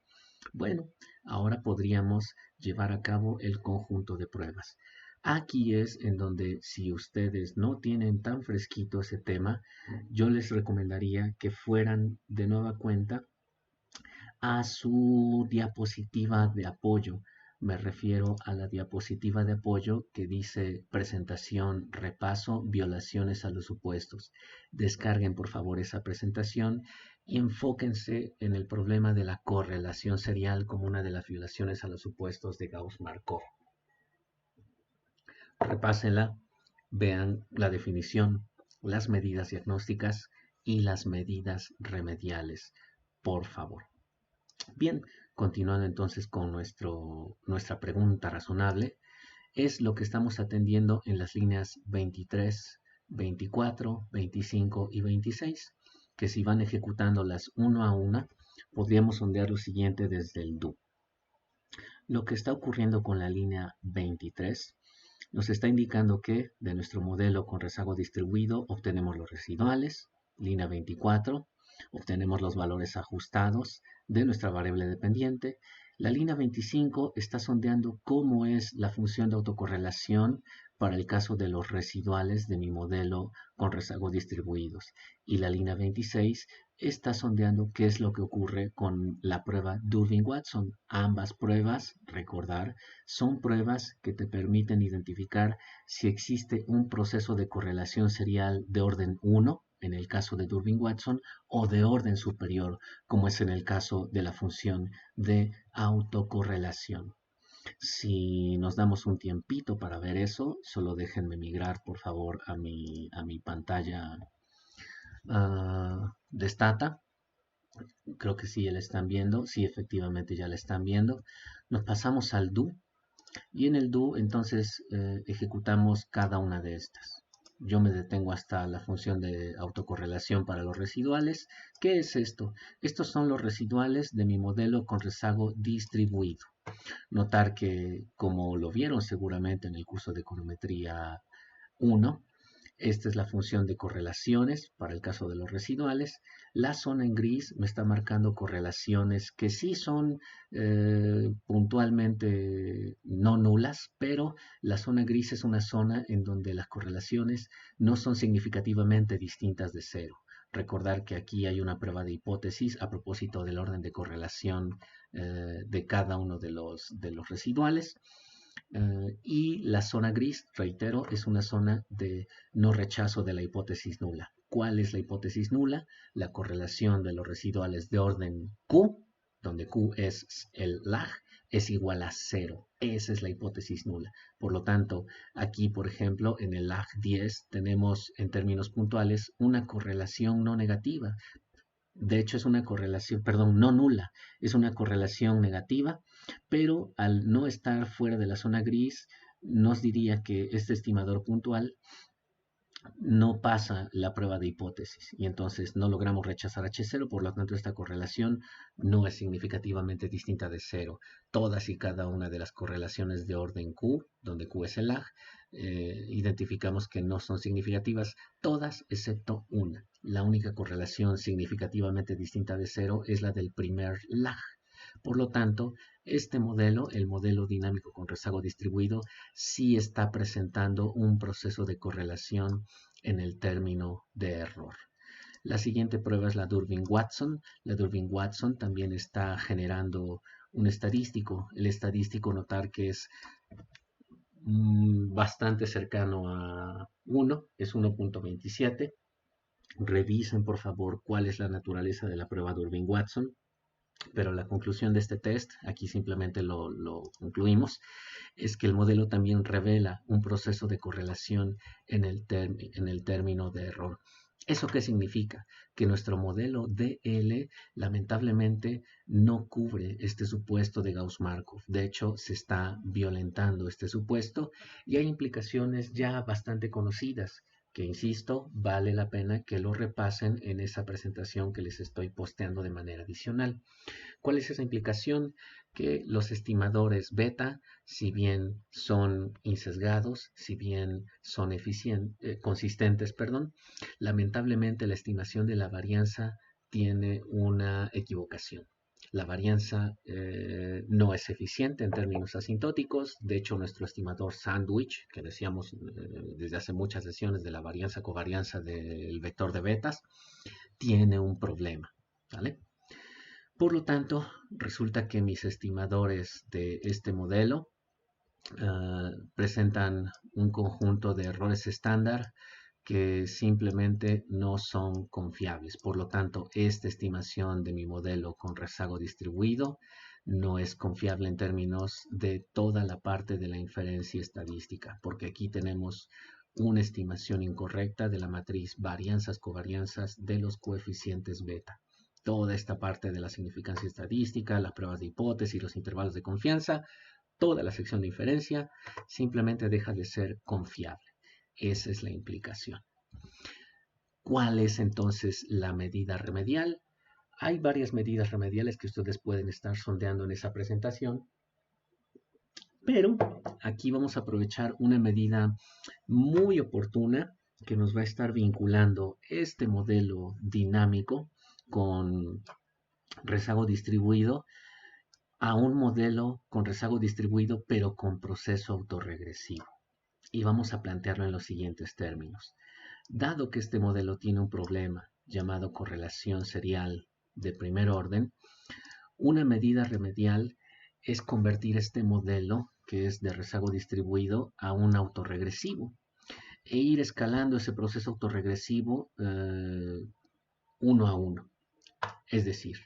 Bueno, ahora podríamos llevar a cabo el conjunto de pruebas. Aquí es en donde, si ustedes no tienen tan fresquito ese tema, yo les recomendaría que fueran de nueva cuenta a su diapositiva de apoyo. Me refiero a la diapositiva de apoyo que dice presentación, repaso, violaciones a los supuestos. Descarguen por favor esa presentación y enfóquense en el problema de la correlación serial como una de las violaciones a los supuestos de Gauss-Markov. Repásenla, vean la definición, las medidas diagnósticas y las medidas remediales, por favor. Bien, continuando entonces con nuestra pregunta razonable, es lo que estamos atendiendo en las líneas 23, 24, 25 y 26, que si van ejecutándolas una a una, podríamos sondear lo siguiente desde el do. Lo que está ocurriendo con la línea 23 nos está indicando que de nuestro modelo con rezago distribuido obtenemos los residuales, línea 24, obtenemos los valores ajustados de nuestra variable dependiente. La línea 25 está sondeando cómo es la función de autocorrelación para el caso de los residuales de mi modelo con rezago distribuidos. Y la línea 26 está sondeando qué es lo que ocurre con la prueba Durbin-Watson. Ambas pruebas, recordar, son pruebas que te permiten identificar si existe un proceso de correlación serial de orden 1, en el caso de Durbin-Watson, o de orden superior, como es en el caso de la función de autocorrelación. Si nos damos un tiempito para ver eso, solo déjenme migrar por favor a mi pantalla de Stata. Creo que sí ya la están viendo, sí efectivamente ya la están viendo. Nos pasamos al do Y en el do, entonces, ejecutamos cada una de estas. Yo me detengo hasta la función de autocorrelación para los residuales. ¿Qué es esto? Estos son los residuales de mi modelo con rezago distribuido. Notar que, como lo vieron seguramente en el curso de econometría 1, esta es la función de correlaciones para el caso de los residuales. La zona en gris me está marcando correlaciones que sí son puntualmente no nulas, pero la zona gris es una zona en donde las correlaciones no son significativamente distintas de cero. Recordar que aquí hay una prueba de hipótesis a propósito del orden de correlación de cada uno de los residuales. Y la zona gris, reitero, es una zona de no rechazo de la hipótesis nula. ¿Cuál es la hipótesis nula? La correlación de los residuales de orden Q, donde Q es el lag, es igual a 0. Esa es la hipótesis nula. Por lo tanto, aquí, por ejemplo, en el lag 10 tenemos en términos puntuales una correlación no negativa. De hecho, es una correlación, perdón, no nula, es una correlación negativa, pero al no estar fuera de la zona gris, nos diría que este estimador puntual no pasa la prueba de hipótesis y entonces no logramos rechazar H0, por lo tanto esta correlación no es significativamente distinta de cero. Todas y cada una de las correlaciones de orden Q, donde Q es el lag, identificamos que no son significativas, todas excepto una. La única correlación significativamente distinta de cero es la del primer lag. Por lo tanto, este modelo, el modelo dinámico con rezago distribuido, sí está presentando un proceso de correlación en el término de error. La siguiente prueba es la Durbin-Watson. La Durbin-Watson también está generando un estadístico. El estadístico, notar que es bastante cercano a 1, es 1.27. Revisen por favor cuál es la naturaleza de la prueba Durbin-Watson. Pero la conclusión de este test, aquí simplemente lo concluimos, es que el modelo también revela un proceso de correlación en el término de error. ¿Eso qué significa? Que nuestro modelo DL lamentablemente no cubre este supuesto de Gauss-Markov. De hecho, se está violentando este supuesto y hay implicaciones ya bastante conocidas que, insisto, vale la pena que lo repasen en esa presentación que les estoy posteando de manera adicional. ¿Cuál es esa implicación? Que los estimadores beta, si bien son insesgados, si bien son consistentes, perdón, lamentablemente la estimación de la varianza tiene una equivocación. La varianza no es eficiente en términos asintóticos. De hecho, nuestro estimador sándwich, que decíamos desde hace muchas sesiones de la varianza-covarianza del vector de betas, tiene un problema. ¿Vale? Por lo tanto, resulta que mis estimadores de este modelo presentan un conjunto de errores estándar que simplemente no son confiables. Por lo tanto, esta estimación de mi modelo con rezago distribuido no es confiable en términos de toda la parte de la inferencia estadística, porque aquí tenemos una estimación incorrecta de la matriz varianzas-covarianzas de los coeficientes beta. Toda esta parte de la significancia estadística, las pruebas de hipótesis, los intervalos de confianza, toda la sección de inferencia simplemente deja de ser confiable. Esa es la implicación. ¿Cuál es entonces la medida remedial? Hay varias medidas remediales que ustedes pueden estar sondeando en esa presentación, pero aquí vamos a aprovechar una medida muy oportuna que nos va a estar vinculando este modelo dinámico con rezago distribuido a un modelo con rezago distribuido pero con proceso autorregresivo. Y vamos a plantearlo en los siguientes términos. Dado que este modelo tiene un problema llamado correlación serial de primer orden, una medida remedial es convertir este modelo, que es de rezago distribuido, a un autorregresivo e ir escalando ese proceso autorregresivo uno a uno. Es decir,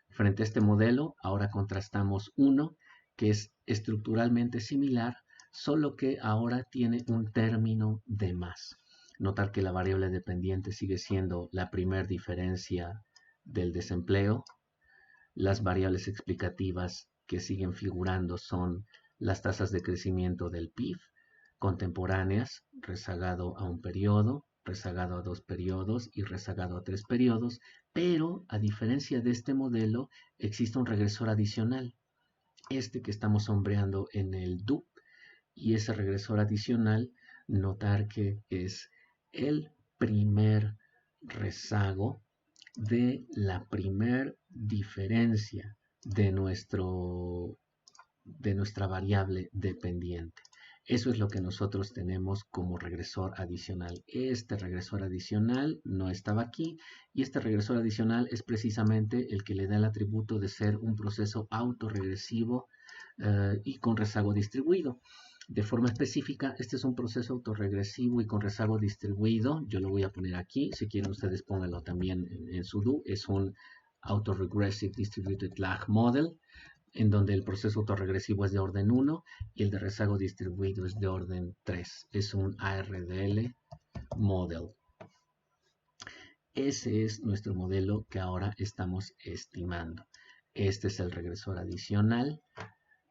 frente a este modelo, ahora contrastamos uno que es estructuralmente similar, solo que ahora tiene un término de más. Notar que la variable dependiente sigue siendo la primer diferencia del desempleo. Las variables explicativas que siguen figurando son las tasas de crecimiento del PIB contemporáneas, rezagado a un periodo, rezagado a 2 periodos y rezagado a 3 periodos, pero a diferencia de este modelo existe un regresor adicional, este que estamos sombreando en el DUP, y ese regresor adicional, notar que es el primer rezago de la primer diferencia de nuestra variable dependiente. Eso es lo que nosotros tenemos como regresor adicional. Este regresor adicional no estaba aquí y este regresor adicional es precisamente el que le da el atributo de ser un proceso autorregresivo y con rezago distribuido. De forma específica, este es un proceso autorregresivo y con rezago distribuido. Yo lo voy a poner aquí. Si quieren ustedes pónganlo también en su DO. Es un Autoregressive Distributed Lag Model, en donde el proceso autorregresivo es de orden 1 y el de rezago distribuido es de orden 3. Es un ARDL Model. Ese es nuestro modelo que ahora estamos estimando. Este es el regresor adicional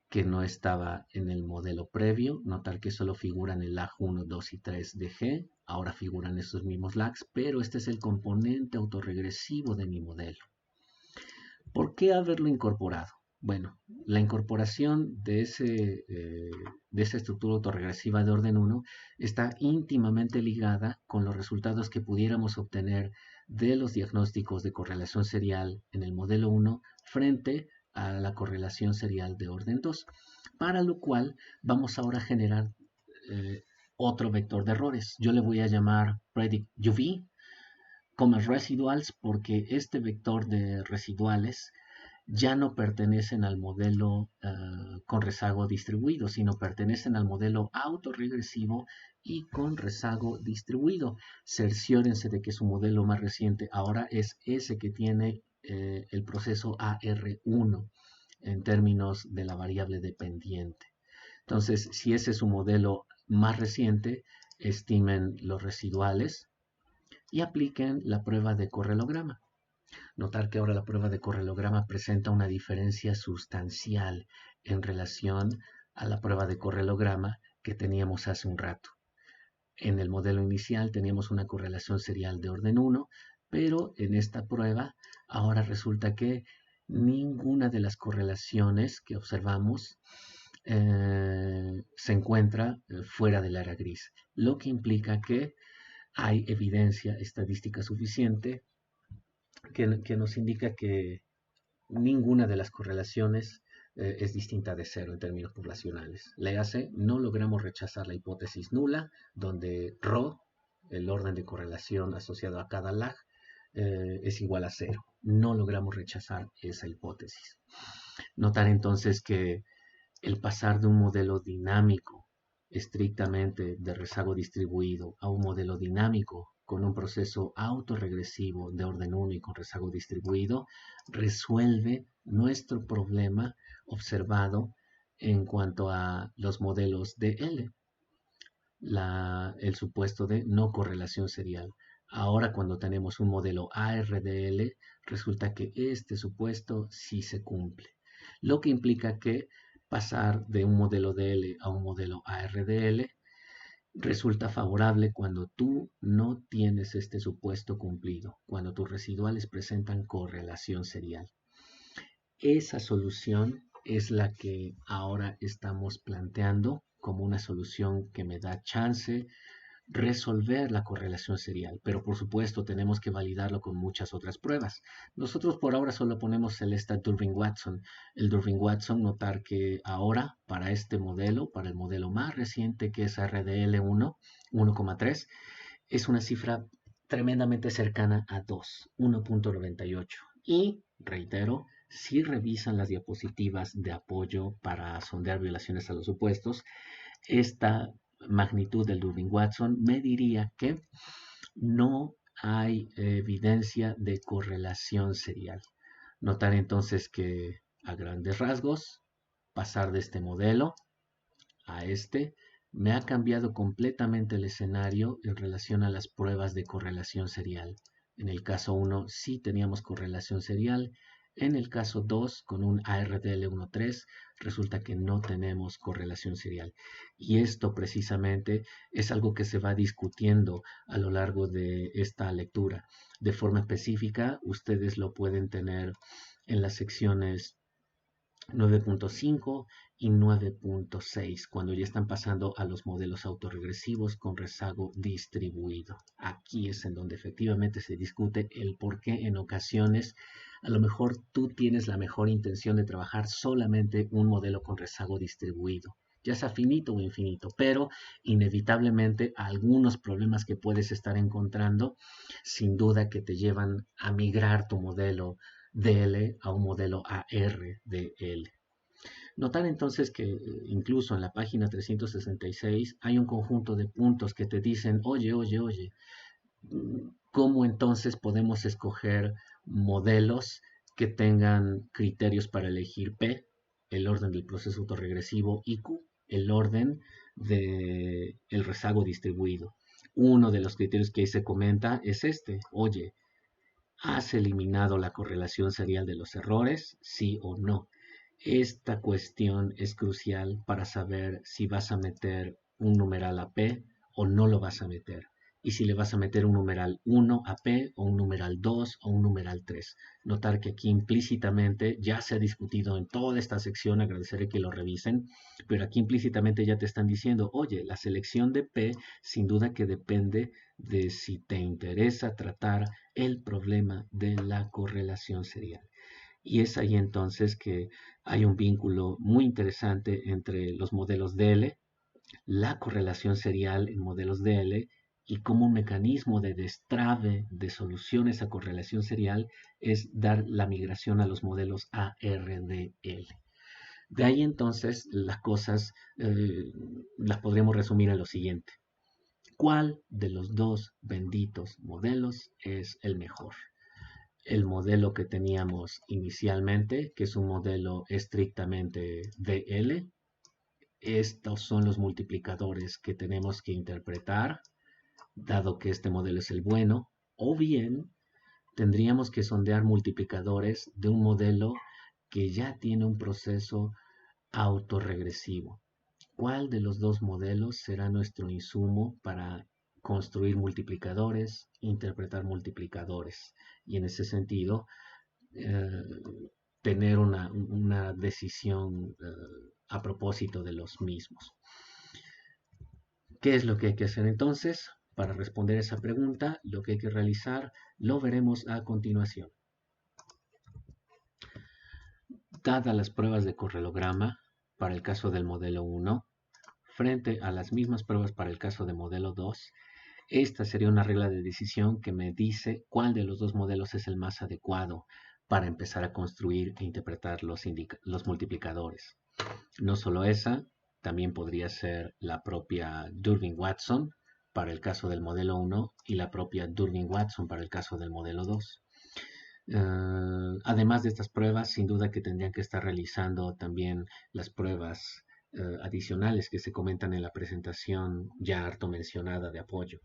que no estaba en el modelo previo. Notar que solo figuran el lag 1, 2 y 3 de G. Ahora figuran estos mismos lags, pero este es el componente autorregresivo de mi modelo. ¿Por qué haberlo incorporado? Bueno, la incorporación de esa estructura autorregresiva de orden 1 está íntimamente ligada con los resultados que pudiéramos obtener de los diagnósticos de correlación serial en el modelo 1 frente a la correlación serial de orden 2, para lo cual vamos ahora a generar otro vector de errores. Yo le voy a llamar predict UV como residuals porque este vector de residuales ya no pertenecen al modelo con rezago distribuido, sino pertenecen al modelo autorregresivo y con rezago distribuido. Cerciórense de que su modelo más reciente ahora es ese que tiene el proceso AR1 en términos de la variable dependiente. Entonces, si ese es su modelo más reciente, estimen los residuales y apliquen la prueba de correlograma. Notar que ahora la prueba de correlograma presenta una diferencia sustancial en relación a la prueba de correlograma que teníamos hace un rato. En el modelo inicial teníamos una correlación serial de orden 1, pero en esta prueba ahora resulta que ninguna de las correlaciones que observamos se encuentra fuera del área gris, lo que implica que hay evidencia estadística suficiente que nos indica que ninguna de las correlaciones es distinta de cero en términos poblacionales. Léase, no logramos rechazar la hipótesis nula, donde ρ, el orden de correlación asociado a cada lag, es igual a cero. No logramos rechazar esa hipótesis. Notar entonces que el pasar de un modelo dinámico estrictamente de rezago distribuido a un modelo dinámico con un proceso autorregresivo de orden 1 y con rezago distribuido, resuelve nuestro problema observado en cuanto a los modelos de L, el supuesto de no correlación serial. Ahora cuando tenemos un modelo ARDL, resulta que este supuesto sí se cumple, lo que implica que pasar de un modelo DL a un modelo ARDL resulta favorable cuando tú no tienes este supuesto cumplido, cuando tus residuales presentan correlación serial. Esa solución es la que ahora estamos planteando como una solución que me da chance resolver la correlación serial, pero por supuesto tenemos que validarlo con muchas otras pruebas. Nosotros por ahora solo ponemos el Durbin-Watson. El Durbin-Watson, notar que ahora para este modelo, para el modelo más reciente que es RDL1, 1,3, es una cifra tremendamente cercana a 2, 1.98. Y, reitero, si revisan las diapositivas de apoyo para sondear violaciones a los supuestos, esta magnitud del Durbin-Watson me diría que no hay evidencia de correlación serial. Notar entonces que a grandes rasgos, pasar de este modelo a este me ha cambiado completamente el escenario en relación a las pruebas de correlación serial. En el caso 1 sí teníamos correlación serial, En el caso 2, con un ARDL13, resulta que no tenemos correlación serial. Y esto precisamente es algo que se va discutiendo a lo largo de esta lectura. De forma específica, ustedes lo pueden tener en las secciones 9.5 y 9.6, cuando ya están pasando a los modelos autorregresivos con rezago distribuido. Aquí es en donde efectivamente se discute el por qué en ocasiones a lo mejor tú tienes la mejor intención de trabajar solamente un modelo con rezago distribuido, ya sea finito o infinito, pero inevitablemente algunos problemas que puedes estar encontrando, sin duda que te llevan a migrar tu modelo DL a un modelo ARDL. Notar entonces que incluso en la página 366 hay un conjunto de puntos que te dicen, oye, ¿cómo entonces podemos escoger modelos que tengan criterios para elegir P, el orden del proceso autorregresivo, y Q, el orden del rezago distribuido? Uno de los criterios que ahí se comenta es este, oye, ¿has eliminado la correlación serial de los errores? Sí o no. Esta cuestión es crucial para saber si vas a meter un numeral a P o no lo vas a meter. Y si le vas a meter un numeral 1 a P o un numeral 2 o un numeral 3. Notar que aquí implícitamente ya se ha discutido en toda esta sección, agradeceré que lo revisen, pero aquí implícitamente ya te están diciendo, oye, la selección de P sin duda que depende de si te interesa tratar el problema de la correlación serial. Y es ahí entonces que hay un vínculo muy interesante entre los modelos DL, la correlación serial en modelos DL, y como un mecanismo de destrave de soluciones a correlación serial es dar la migración a los modelos ARDL. De ahí entonces las cosas las podríamos resumir en lo siguiente. ¿Cuál de los dos benditos modelos es el mejor? El modelo que teníamos inicialmente, que es un modelo estrictamente DL. Estos son los multiplicadores que tenemos que interpretar, dado que este modelo es el bueno, o bien tendríamos que sondear multiplicadores de un modelo que ya tiene un proceso autorregresivo. ¿Cuál de los dos modelos será nuestro insumo para construir multiplicadores, interpretar multiplicadores? Y en ese sentido, eh, tener una decisión a propósito de los mismos. ¿Qué es lo que hay que hacer entonces? Para responder esa pregunta, lo que hay que realizar lo veremos a continuación. Dadas las pruebas de correlograma para el caso del modelo 1, frente a las mismas pruebas para el caso de modelo 2, esta sería una regla de decisión que me dice cuál de los dos modelos es el más adecuado para empezar a construir e interpretar los multiplicadores. No solo esa, también podría ser la propia Durbin-Watson para el caso del modelo 1 y la propia Durbin-Watson para el caso del modelo 2. Además de estas pruebas, sin duda que tendrían que estar realizando también las pruebas adicionales que se comentan en la presentación ya harto mencionada de apoyo.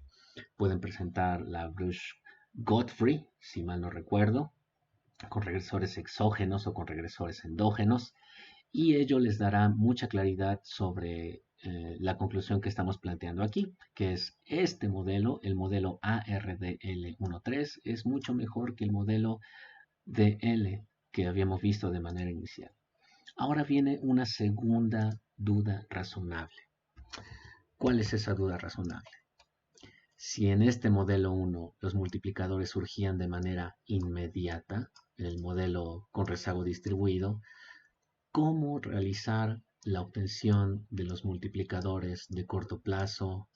Pueden presentar la Bruch-Godfrey, si mal no recuerdo, con regresores exógenos o con regresores endógenos, y ello les dará mucha claridad sobre la conclusión que estamos planteando aquí, que es este modelo, el modelo ARDL13, es mucho mejor que el modelo DL que habíamos visto de manera inicial. Ahora viene una segunda duda razonable. ¿Cuál es esa duda razonable? Si en este modelo 1 los multiplicadores surgían de manera inmediata, en el modelo con rezago distribuido, ¿cómo realizar la obtención de los multiplicadores de corto plazo,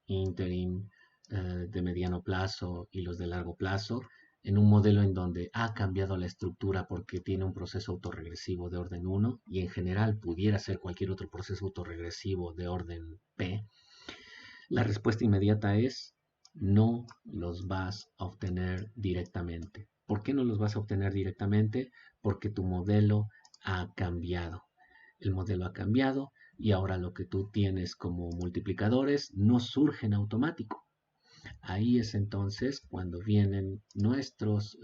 interim, de mediano plazo y los de largo plazo en un modelo en donde ha cambiado la estructura porque tiene un proceso autorregresivo de orden 1 y en general pudiera ser cualquier otro proceso autorregresivo de orden P? La respuesta inmediata es no los vas a obtener directamente. ¿Por qué no los vas a obtener directamente? Porque tu modelo ha cambiado. El modelo ha cambiado y ahora lo que tú tienes como multiplicadores no surge en automático. Ahí es entonces cuando vienen nuestros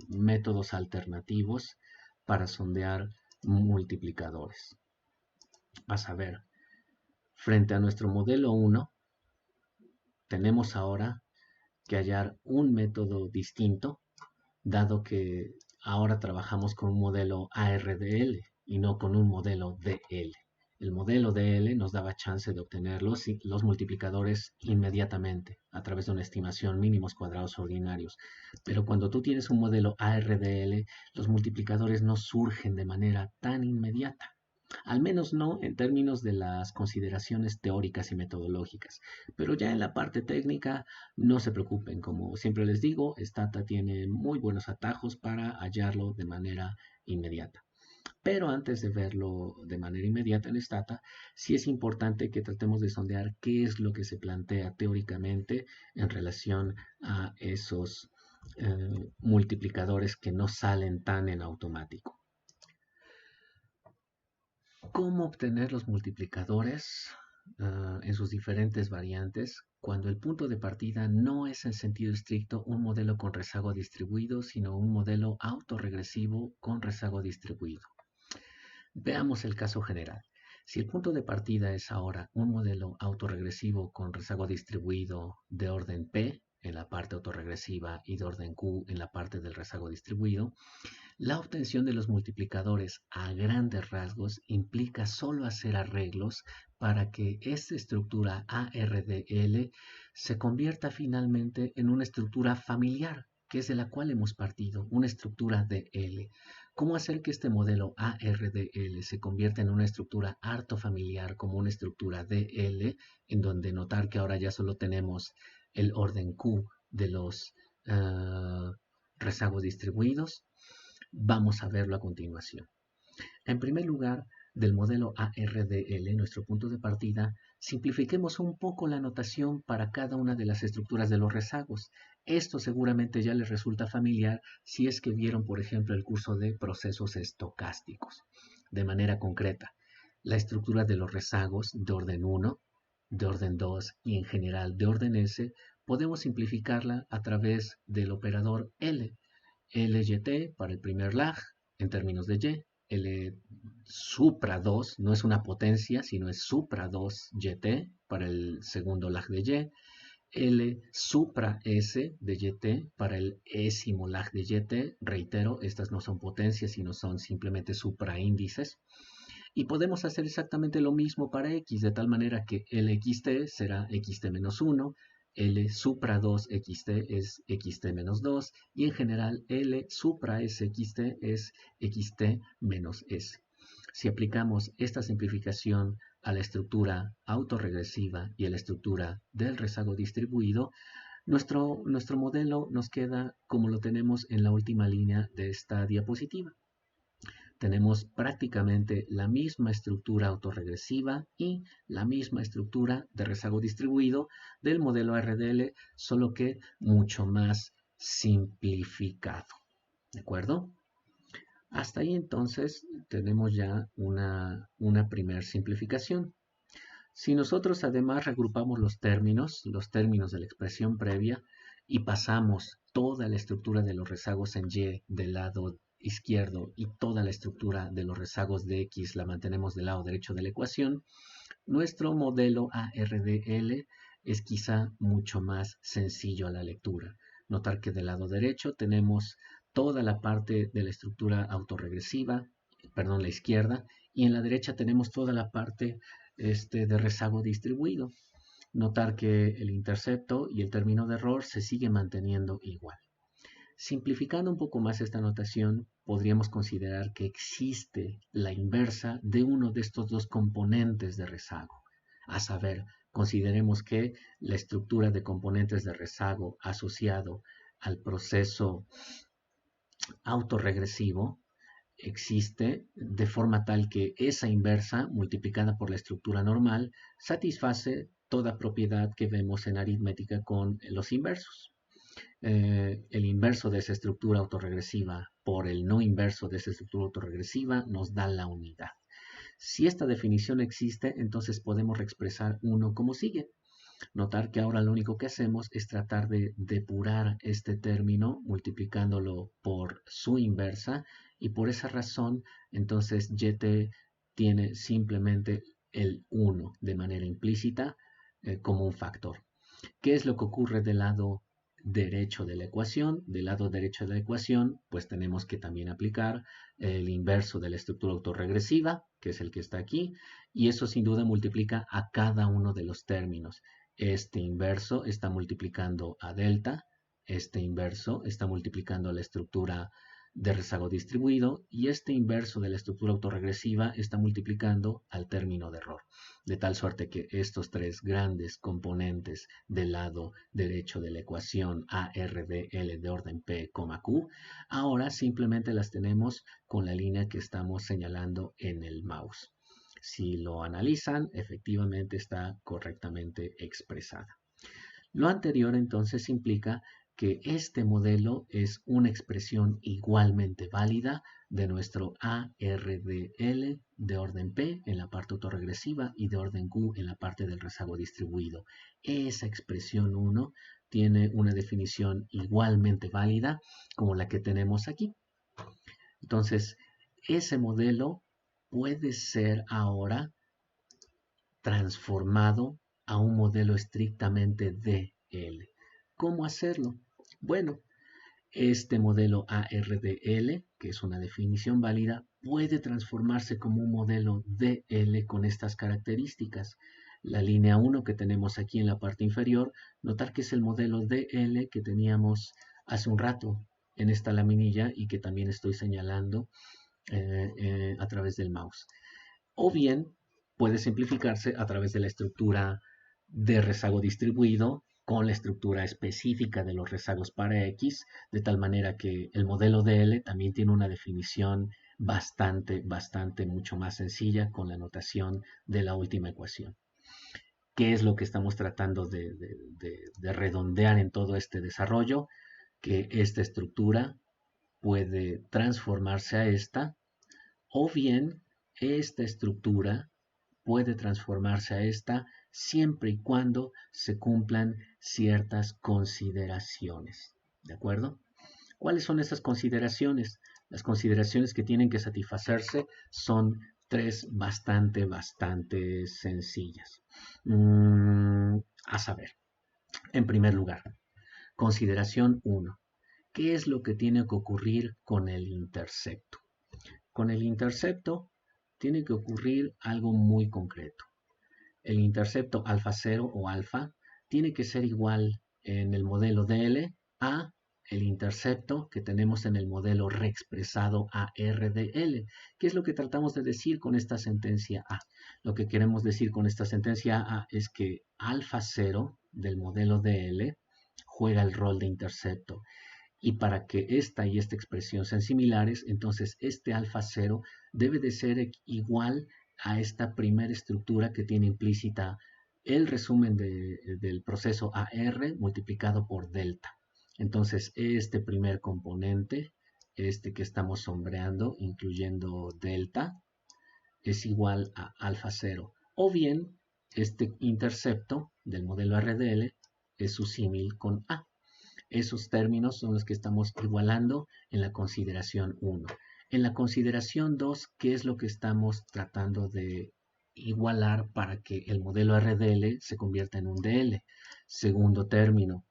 métodos alternativos para sondear multiplicadores. A saber, frente a nuestro modelo 1, tenemos ahora que hallar un método distinto, dado que ahora trabajamos con un modelo ARDL y no con un modelo DL. El modelo DL nos daba chance de obtener los multiplicadores inmediatamente a través de una estimación mínimos cuadrados ordinarios. Pero cuando tú tienes un modelo ARDL, los multiplicadores no surgen de manera tan inmediata. Al menos no en términos de las consideraciones teóricas y metodológicas. Pero ya en la parte técnica, no se preocupen. Como siempre les digo, Stata tiene muy buenos atajos para hallarlo de manera inmediata. Pero antes de verlo de manera inmediata en Stata, sí es importante que tratemos de sondear qué es lo que se plantea teóricamente en relación a esos multiplicadores que no salen tan en automático. ¿Cómo obtener los multiplicadores en sus diferentes variantes cuando el punto de partida no es en sentido estricto un modelo con rezago distribuido, sino un modelo autorregresivo con rezago distribuido? Veamos el caso general. Si el punto de partida es ahora un modelo autorregresivo con rezago distribuido de orden P en la parte autorregresiva y de orden Q en la parte del rezago distribuido, la obtención de los multiplicadores a grandes rasgos implica solo hacer arreglos para que esta estructura ARDL se convierta finalmente en una estructura familiar, que es de la cual hemos partido, una estructura DL. ¿Cómo hacer que este modelo ARDL se convierta en una estructura harto-familiar como una estructura DL, en donde notar que ahora ya solo tenemos el orden Q de los rezagos distribuidos? Vamos a verlo a continuación. En primer lugar, del modelo ARDL, nuestro punto de partida, simplifiquemos un poco la notación para cada una de las estructuras de los rezagos. Esto seguramente ya les resulta familiar si es que vieron, por ejemplo, el curso de procesos estocásticos. De manera concreta, la estructura de los rezagos de orden 1, de orden 2 y en general de orden S, podemos simplificarla a través del operador L. LYT para el primer lag en términos de Y, L supra 2 no es una potencia, sino es supra 2 YT para el segundo lag de Y, L supra S de YT para el ésimo lag de YT, reitero, estas no son potencias, sino son simplemente supraíndices. Y podemos hacer exactamente lo mismo para X, de tal manera que LXT será XT menos 1, L supra 2 XT es XT menos 2 y en general L supra SXT es XT menos S. Si aplicamos esta simplificación a la estructura autorregresiva y a la estructura del rezago distribuido, nuestro modelo nos queda como lo tenemos en la última línea de esta diapositiva. Tenemos prácticamente la misma estructura autorregresiva y la misma estructura de rezago distribuido del modelo RDL, solo que mucho más simplificado. ¿De acuerdo? Hasta ahí entonces tenemos ya una primera simplificación. Si nosotros además regrupamos los términos de la expresión previa y pasamos toda la estructura de los rezagos en Y del lado izquierdo y toda la estructura de los rezagos de X la mantenemos del lado derecho de la ecuación, nuestro modelo ARDL es quizá mucho más sencillo a la lectura. Notar que del lado derecho tenemos toda la parte de la estructura autorregresiva, perdón, la izquierda, y en la derecha tenemos toda la parte de rezago distribuido. Notar que el intercepto y el término de error se sigue manteniendo igual. Simplificando un poco más esta notación, podríamos considerar que existe la inversa de uno de estos dos componentes de rezago. A saber, consideremos que la estructura de componentes de rezago asociado al proceso autorregresivo existe de forma tal que esa inversa multiplicada por la estructura normal satisface toda propiedad que vemos en aritmética con los inversos. El inverso de esa estructura autorregresiva por el no inverso de esa estructura autorregresiva nos da la unidad. Si esta definición existe, entonces podemos reexpresar uno como sigue. Notar que ahora lo único que hacemos es tratar de depurar este término multiplicándolo por su inversa y por esa razón, entonces YT tiene simplemente el 1 de manera implícita como un factor. ¿Qué es lo que ocurre del lado derecho de la ecuación? Del lado derecho de la ecuación, pues tenemos que también aplicar el inverso de la estructura autorregresiva, que es el que está aquí, y eso sin duda multiplica a cada uno de los términos. Este inverso está multiplicando a delta, este inverso está multiplicando a la estructura de rezago distribuido y este inverso de la estructura autorregresiva está multiplicando al término de error. De tal suerte que estos tres grandes componentes del lado derecho de la ecuación ARDL de orden P, Q, ahora simplemente las tenemos con la línea que estamos señalando en el mouse. Si lo analizan, efectivamente está correctamente expresada. Lo anterior entonces implica que este modelo es una expresión igualmente válida de nuestro ARDL de orden P en la parte autorregresiva y de orden Q en la parte del rezago distribuido. Esa expresión 1 tiene una definición igualmente válida como la que tenemos aquí. Entonces, ese modelo puede ser ahora transformado a un modelo estrictamente DL. ¿Cómo hacerlo? Bueno, este modelo ARDL, que es una definición válida, puede transformarse como un modelo DL con estas características. La línea 1 que tenemos aquí en la parte inferior, notar que es el modelo DL que teníamos hace un rato en esta laminilla y que también estoy señalando a través del mouse. O bien puede simplificarse a través de la estructura de rezago distribuido con la estructura específica de los rezagos para X, de tal manera que el modelo DL también tiene una definición bastante mucho más sencilla con la notación de la última ecuación. ¿Qué es lo que estamos tratando de redondear en todo este desarrollo? Que esta estructura puede transformarse a esta, o bien esta estructura puede transformarse a esta siempre y cuando se cumplan ciertas consideraciones. ¿De acuerdo? ¿Cuáles son esas consideraciones? Las consideraciones que tienen que satisfacerse son tres bastante sencillas. A saber, en primer lugar, consideración 1. ¿Qué es lo que tiene que ocurrir con el intercepto? Con el intercepto tiene que ocurrir algo muy concreto. El intercepto alfa 0 o alfa tiene que ser igual en el modelo DL a el intercepto que tenemos en el modelo reexpresado ARDL. ¿Qué es lo que tratamos de decir con esta sentencia A? Lo que queremos decir con esta sentencia A es que alfa 0 del modelo DL juega el rol de intercepto. Y para que esta y esta expresión sean similares, entonces este alfa 0 debe de ser igual a esta primera estructura que tiene implícita el resumen del proceso AR multiplicado por delta. Entonces este primer componente, este que estamos sombreando, incluyendo delta, es igual a alfa 0. O bien este intercepto del modelo RDL es su símil con A. Esos términos son los que estamos igualando en la consideración 1. En la consideración 2, ¿qué es lo que estamos tratando de igualar para que el modelo RDL se convierta en un DL? Segundo término,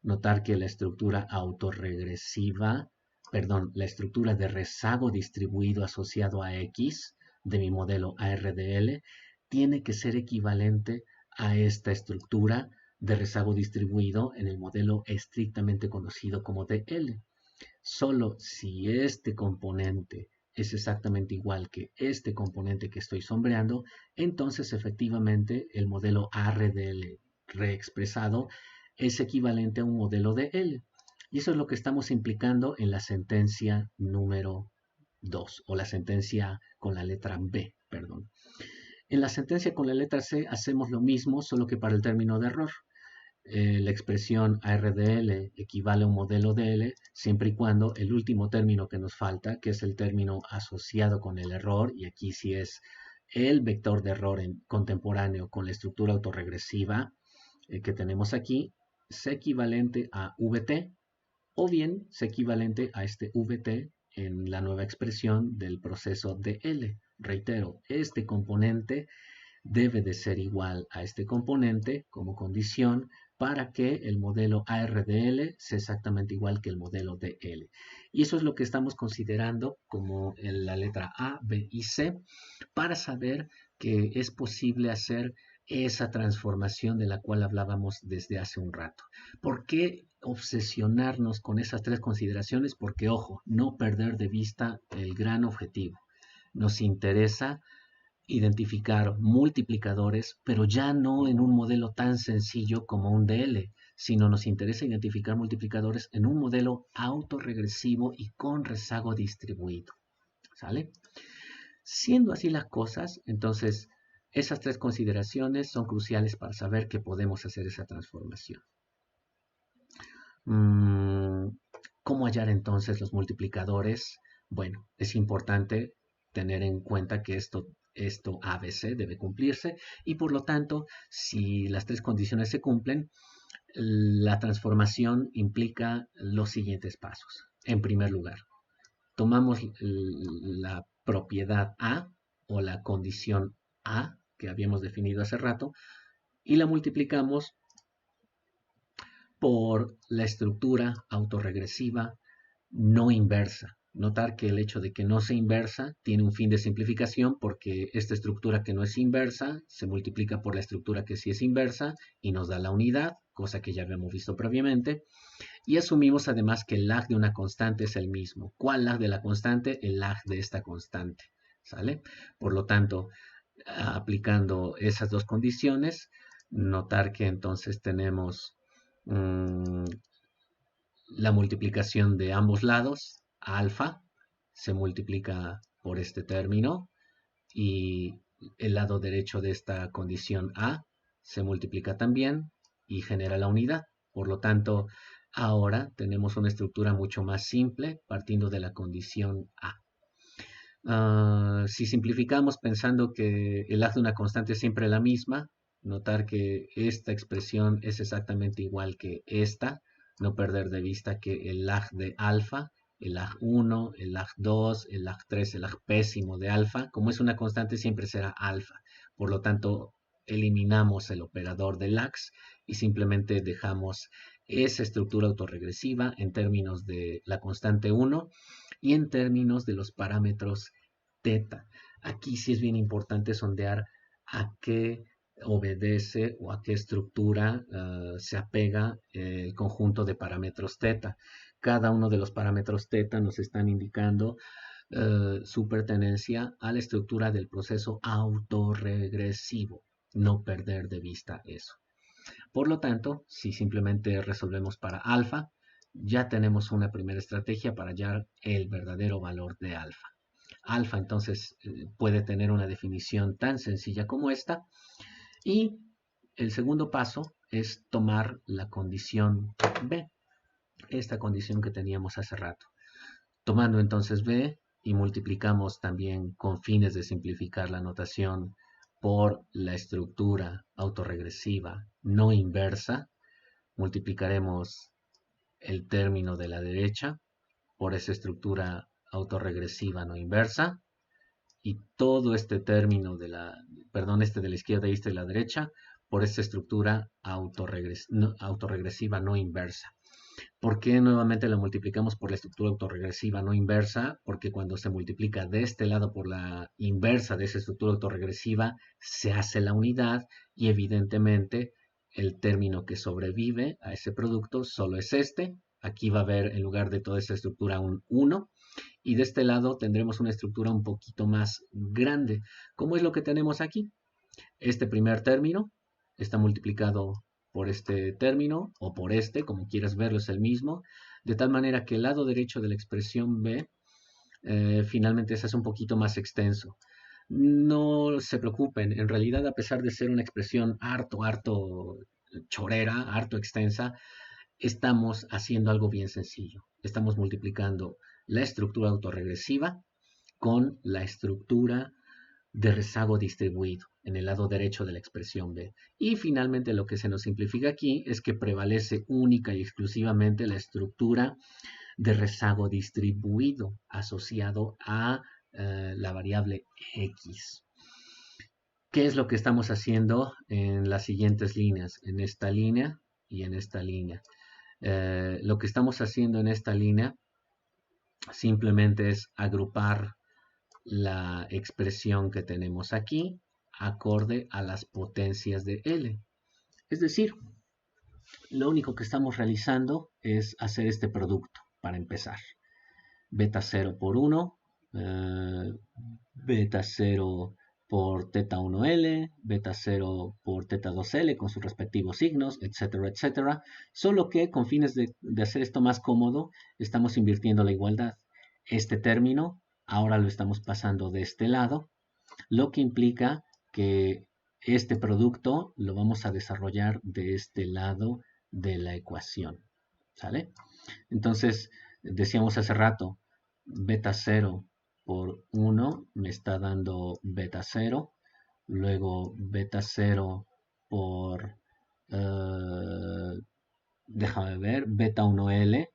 notar que la estructura autorregresiva, la estructura de rezago distribuido asociado a X de mi modelo ARDL tiene que ser equivalente a esta estructura de rezago distribuido en el modelo estrictamente conocido como DL. Solo si este componente es exactamente igual que este componente que estoy sombreando, entonces efectivamente el modelo ARDL reexpresado es equivalente a un modelo DL. Y eso es lo que estamos implicando en la sentencia número 2, o la sentencia con la letra B, perdón. En la sentencia con la letra C hacemos lo mismo, solo que para el término de error. La expresión ARDL equivale a un modelo DL siempre y cuando el último término que nos falta, que es el término asociado con el error, y aquí sí es el vector de error contemporáneo con la estructura autorregresiva que tenemos aquí, sea equivalente a VT, o bien sea equivalente a este VT en la nueva expresión del proceso de L. Reitero, este componente debe de ser igual a este componente como condición para que el modelo ARDL sea exactamente igual que el modelo DL. Y eso es lo que estamos considerando como en la letra A, B y C para saber que es posible hacer esa transformación de la cual hablábamos desde hace un rato. ¿Por qué obsesionarnos con esas tres consideraciones? Porque, ojo, no perder de vista el gran objetivo. Nos interesa identificar multiplicadores, pero ya no en un modelo tan sencillo como un DL, sino nos interesa identificar multiplicadores en un modelo autorregresivo y con rezago distribuido. ¿Sale? Siendo así las cosas, entonces esas tres consideraciones son cruciales para saber que podemos hacer esa transformación. ¿Cómo hallar entonces los multiplicadores? Bueno, es importante tener en cuenta que esto ABC debe cumplirse y por lo tanto, si las tres condiciones se cumplen, la transformación implica los siguientes pasos. En primer lugar, tomamos la propiedad A o la condición A que habíamos definido hace rato y la multiplicamos por la estructura autorregresiva no inversa. Notar que el hecho de que no sea inversa tiene un fin de simplificación porque esta estructura que no es inversa se multiplica por la estructura que sí es inversa y nos da la unidad, cosa que ya habíamos visto previamente. Y asumimos además que el lag de una constante es el mismo. ¿Cuál lag de la constante? El lag de esta constante. ¿Sale? Por lo tanto, aplicando esas dos condiciones, notar que entonces tenemos la multiplicación de ambos lados, alfa, se multiplica por este término y el lado derecho de esta condición A se multiplica también y genera la unidad. Por lo tanto, ahora tenemos una estructura mucho más simple partiendo de la condición A. Si simplificamos pensando que el lag de una constante es siempre la misma, notar que esta expresión es exactamente igual que esta, no perder de vista que el lag de alfa, el lag 1, el lag 2, el lag 3, el lag pésimo de alfa, como es una constante siempre será alfa. Por lo tanto, eliminamos el operador de lags y simplemente dejamos esa estructura autorregresiva en términos de la constante 1 y en términos de los parámetros teta. Aquí sí es bien importante sondear a qué obedece o a qué estructura se apega el conjunto de parámetros teta. Cada uno de los parámetros teta nos están indicando su pertenencia a la estructura del proceso autorregresivo. No perder de vista eso. Por lo tanto, si simplemente resolvemos para alfa, ya tenemos una primera estrategia para hallar el verdadero valor de alfa. Alfa entonces puede tener una definición tan sencilla como esta. Y el segundo paso es tomar la condición B, esta condición que teníamos hace rato. Tomando entonces B y multiplicamos también con fines de simplificar la notación por la estructura autorregresiva no inversa, multiplicaremos el término de la derecha por esa estructura autorregresiva no inversa y todo este término de la, este de la izquierda y este de la derecha por esta estructura autorregresiva no inversa. ¿Por qué nuevamente la multiplicamos por la estructura autorregresiva no inversa? Porque cuando se multiplica de este lado por la inversa de esa estructura autorregresiva, se hace la unidad y evidentemente el término que sobrevive a ese producto solo es este. Aquí va a haber en lugar de toda esa estructura un 1 y de este lado tendremos una estructura un poquito más grande. ¿Cómo es lo que tenemos aquí? Este primer término está multiplicado por este término o por este, como quieras verlo, es el mismo, de tal manera que el lado derecho de la expresión B finalmente se hace un poquito más extenso. No se preocupen, en realidad a pesar de ser una expresión harto chorera, harto extensa, estamos haciendo algo bien sencillo. Estamos multiplicando la estructura autorregresiva con la estructura de rezago distribuido en el lado derecho de la expresión B. Y finalmente lo que se nos simplifica aquí es que prevalece única y exclusivamente la estructura de rezago distribuido asociado a la variable X. ¿Qué es lo que estamos haciendo en las siguientes líneas? En esta línea y en esta línea. Lo que estamos haciendo en esta línea simplemente es agrupar la expresión que tenemos aquí acorde a las potencias de L. Es decir, lo único que estamos realizando es hacer este producto para empezar. Beta 0 por 1, beta 0 por teta 1L, beta 0 por teta 2L con sus respectivos signos, etcétera, etcétera. Solo que con fines de hacer esto más cómodo, estamos invirtiendo la igualdad. Este término ahora lo estamos pasando de este lado, lo que implica que este producto lo vamos a desarrollar de este lado de la ecuación. ¿Sale? Entonces, decíamos hace rato, beta 0 por 1 me está dando beta 0. Luego beta 0 por, déjame ver, beta 1L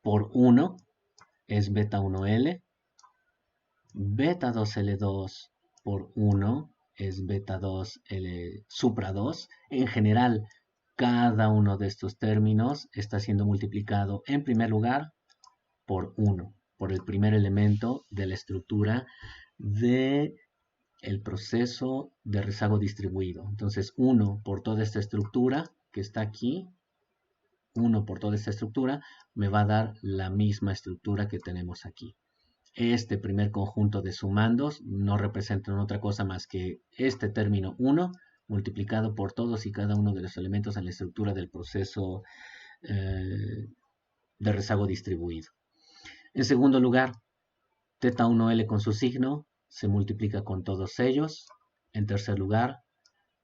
por 1 es beta 1L. Beta 2L2 por 1 es beta 2L supra 2. En general, cada uno de estos términos está siendo multiplicado en primer lugar por 1, por el primer elemento de la estructura del proceso de rezago distribuido. Entonces, 1 por toda esta estructura que está aquí, 1 por toda esta estructura, me va a dar la misma estructura que tenemos aquí. Este primer conjunto de sumandos no representan otra cosa más que este término 1 multiplicado por todos y cada uno de los elementos en la estructura del proceso de rezago distribuido. En segundo lugar, teta 1L con su signo se multiplica con todos ellos. En tercer lugar,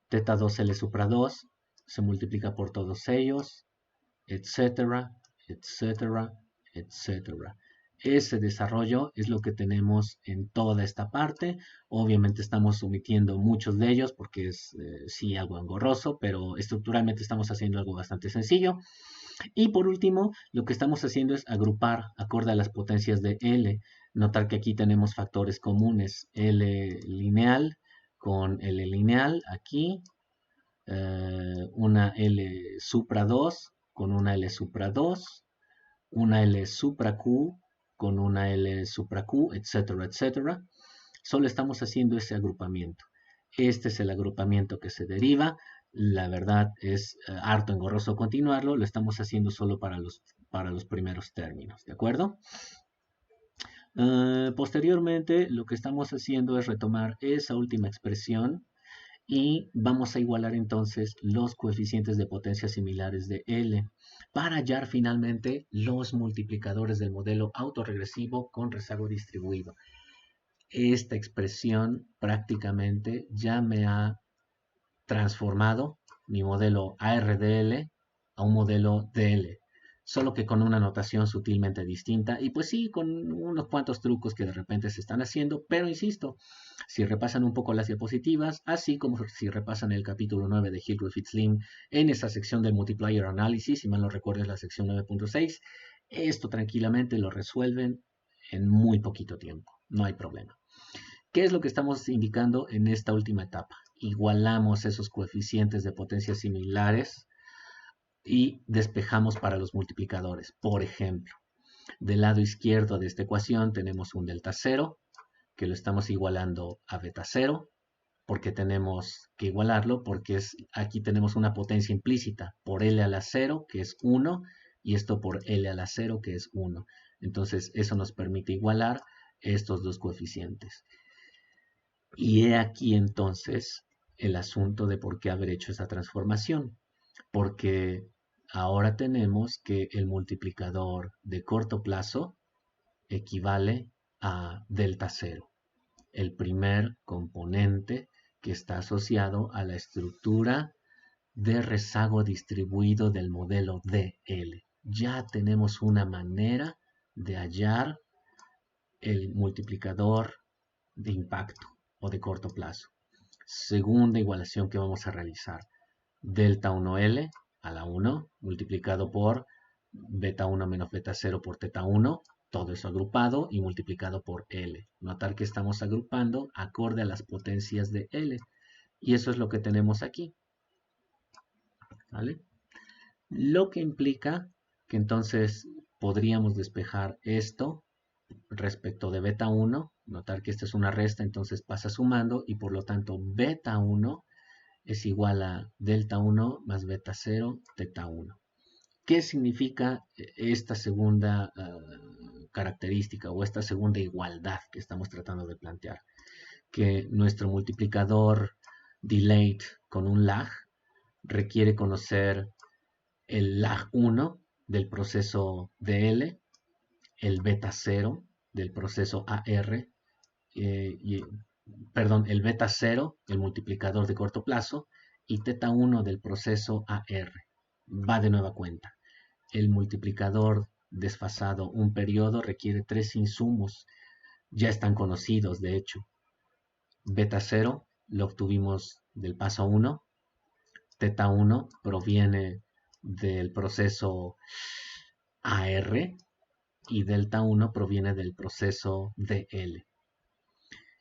teta 2L supra 2 se multiplica por todos ellos, etcétera, etcétera, etcétera. Ese desarrollo es lo que tenemos en toda esta parte. Obviamente estamos omitiendo muchos de ellos porque es sí algo engorroso, pero estructuralmente estamos haciendo algo bastante sencillo. Y por último, lo que estamos haciendo es agrupar acorde a las potencias de L. Notar que aquí tenemos factores comunes, L lineal con L lineal aquí, una L supra 2 con una L supra 2, una L supra Q con una L supra Q, etcétera, etcétera. Solo estamos haciendo ese agrupamiento. Este es el agrupamiento que se deriva. La verdad es harto engorroso continuarlo. Lo estamos haciendo solo para los primeros términos, ¿de acuerdo? Posteriormente, lo que estamos haciendo es retomar esa última expresión y vamos a igualar entonces los coeficientes de potencia similares de L para hallar finalmente los multiplicadores del modelo autorregresivo con rezago distribuido. Esta expresión prácticamente ya me ha transformado mi modelo ARDL a un modelo DL, solo que con una notación sutilmente distinta y pues sí, con unos cuantos trucos que de repente se están haciendo, pero insisto, si repasan un poco las diapositivas, así como si repasan el capítulo 9 de Hill-Griffith-Slim en esa sección del Multiplier Analysis, si mal no recuerdo es la sección 9.6, esto tranquilamente lo resuelven en muy poquito tiempo, no hay problema. ¿Qué es lo que estamos indicando en esta última etapa? Igualamos esos coeficientes de potencia similares y despejamos para los multiplicadores. Por ejemplo, del lado izquierdo de esta ecuación tenemos un delta 0, que lo estamos igualando a beta 0, porque tenemos que igualarlo, porque aquí tenemos una potencia implícita por L a la 0, que es 1, y esto por L a la 0, que es 1. Entonces, eso nos permite igualar estos dos coeficientes. Y he aquí entonces el asunto de por qué haber hecho esa transformación. Porque ahora tenemos que el multiplicador de corto plazo equivale a delta 0, el primer componente que está asociado a la estructura de rezago distribuido del modelo DL. Ya tenemos una manera de hallar el multiplicador de impacto o de corto plazo. Segunda igualación que vamos a realizar. Delta 1L a la 1 multiplicado por beta 1 menos beta 0 por teta 1, todo eso agrupado y multiplicado por L. Notar que estamos agrupando acorde a las potencias de L. Y eso es lo que tenemos aquí. ¿Vale? Lo que implica que entonces podríamos despejar esto respecto de beta 1. Notar que esta es una resta, entonces pasa sumando y por lo tanto beta 1 es igual a delta 1 más beta 0, teta 1. ¿Qué significa esta segunda característica o esta segunda igualdad que estamos tratando de plantear? Que nuestro multiplicador delayed con un lag requiere conocer el lag 1 del proceso DL, el beta 0 del proceso AR, el beta 0, el multiplicador de corto plazo, y teta 1 del proceso AR. Va de nueva cuenta. El multiplicador desfasado un periodo requiere 3 insumos. Ya están conocidos, de hecho. Beta 0 lo obtuvimos del paso 1. Teta 1 proviene del proceso AR y delta 1 proviene del proceso DL.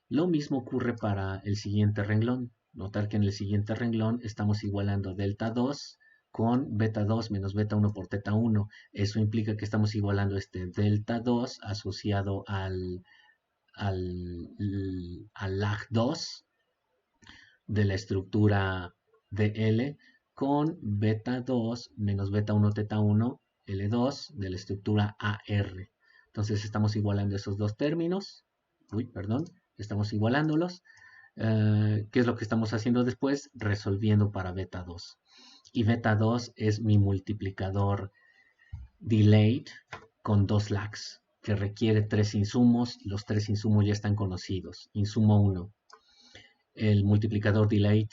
Lo mismo ocurre para el siguiente renglón. Notar que en el siguiente renglón estamos igualando delta 2 con beta 2 menos beta 1 por teta 1. Eso implica que estamos igualando este delta 2 asociado al lag 2 de la estructura DL con beta 2 menos beta 1 teta 1 L2 de la estructura AR. Entonces estamos igualando esos dos términos. Estamos igualándolos. ¿Qué es lo que estamos haciendo después? Resolviendo para beta 2. Y beta 2 es mi multiplicador delayed con 2 lags, que requiere 3 insumos. Los 3 insumos ya están conocidos. Insumo 1, el multiplicador delayed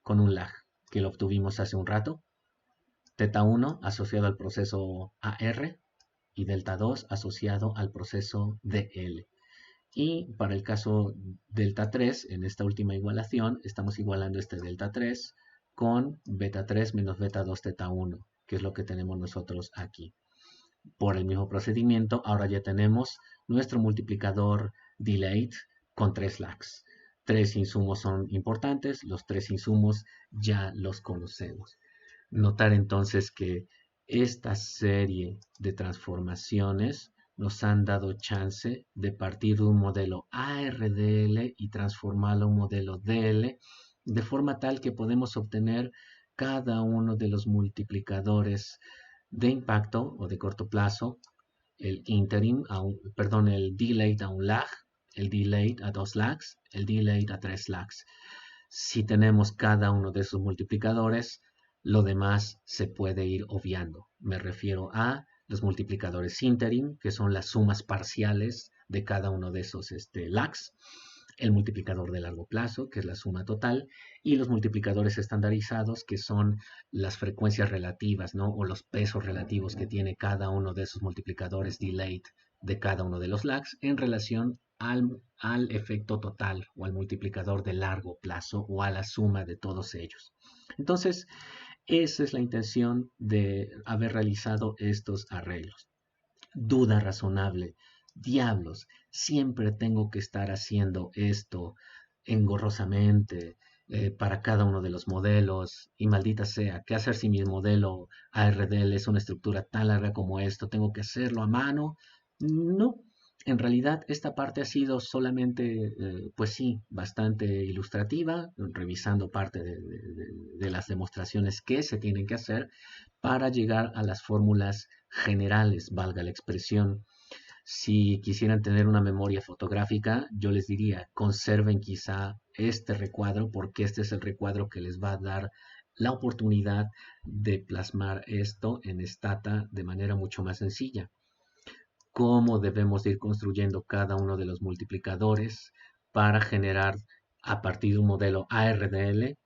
con un lag, que lo obtuvimos hace un rato. Teta 1 asociado al proceso AR y delta 2 asociado al proceso DL. Y para el caso delta 3, en esta última igualación, estamos igualando este delta 3 con beta 3 menos beta 2 teta 1, que es lo que tenemos nosotros aquí. Por el mismo procedimiento, ahora ya tenemos nuestro multiplicador delayed con 3 lags. 3 insumos son importantes, los 3 insumos ya los conocemos. Notar entonces que esta serie de transformaciones nos han dado chance de partir de un modelo ARDL y transformarlo a un modelo DL, de forma tal que podemos obtener cada uno de los multiplicadores de impacto o de corto plazo, el el delayed a un lag, el delayed a 2 lags, el delayed a 3 lags. Si tenemos cada uno de esos multiplicadores, lo demás se puede ir obviando. Me refiero a los multiplicadores interim, que son las sumas parciales de cada uno de esos lags, el multiplicador de largo plazo, que es la suma total, y los multiplicadores estandarizados, que son las frecuencias relativas, ¿no? O los pesos relativos que tiene cada uno de esos multiplicadores delayed de cada uno de los lags en relación al efecto total o al multiplicador de largo plazo o a la suma de todos ellos. Entonces, esa es la intención de haber realizado estos arreglos. Duda razonable. Diablos, siempre tengo que estar haciendo esto engorrosamente para cada uno de los modelos. Y maldita sea, ¿qué hacer si mi modelo ARDL es una estructura tan larga como esto? ¿Tengo que hacerlo a mano? No. En realidad, esta parte ha sido solamente, pues sí, bastante ilustrativa, revisando parte de las demostraciones que se tienen que hacer para llegar a las fórmulas generales, valga la expresión. Si quisieran tener una memoria fotográfica, yo les diría, conserven quizá este recuadro, porque este es el recuadro que les va a dar la oportunidad de plasmar esto en Stata de manera mucho más sencilla. Cómo debemos ir construyendo cada uno de los multiplicadores para generar a partir de un modelo ARDL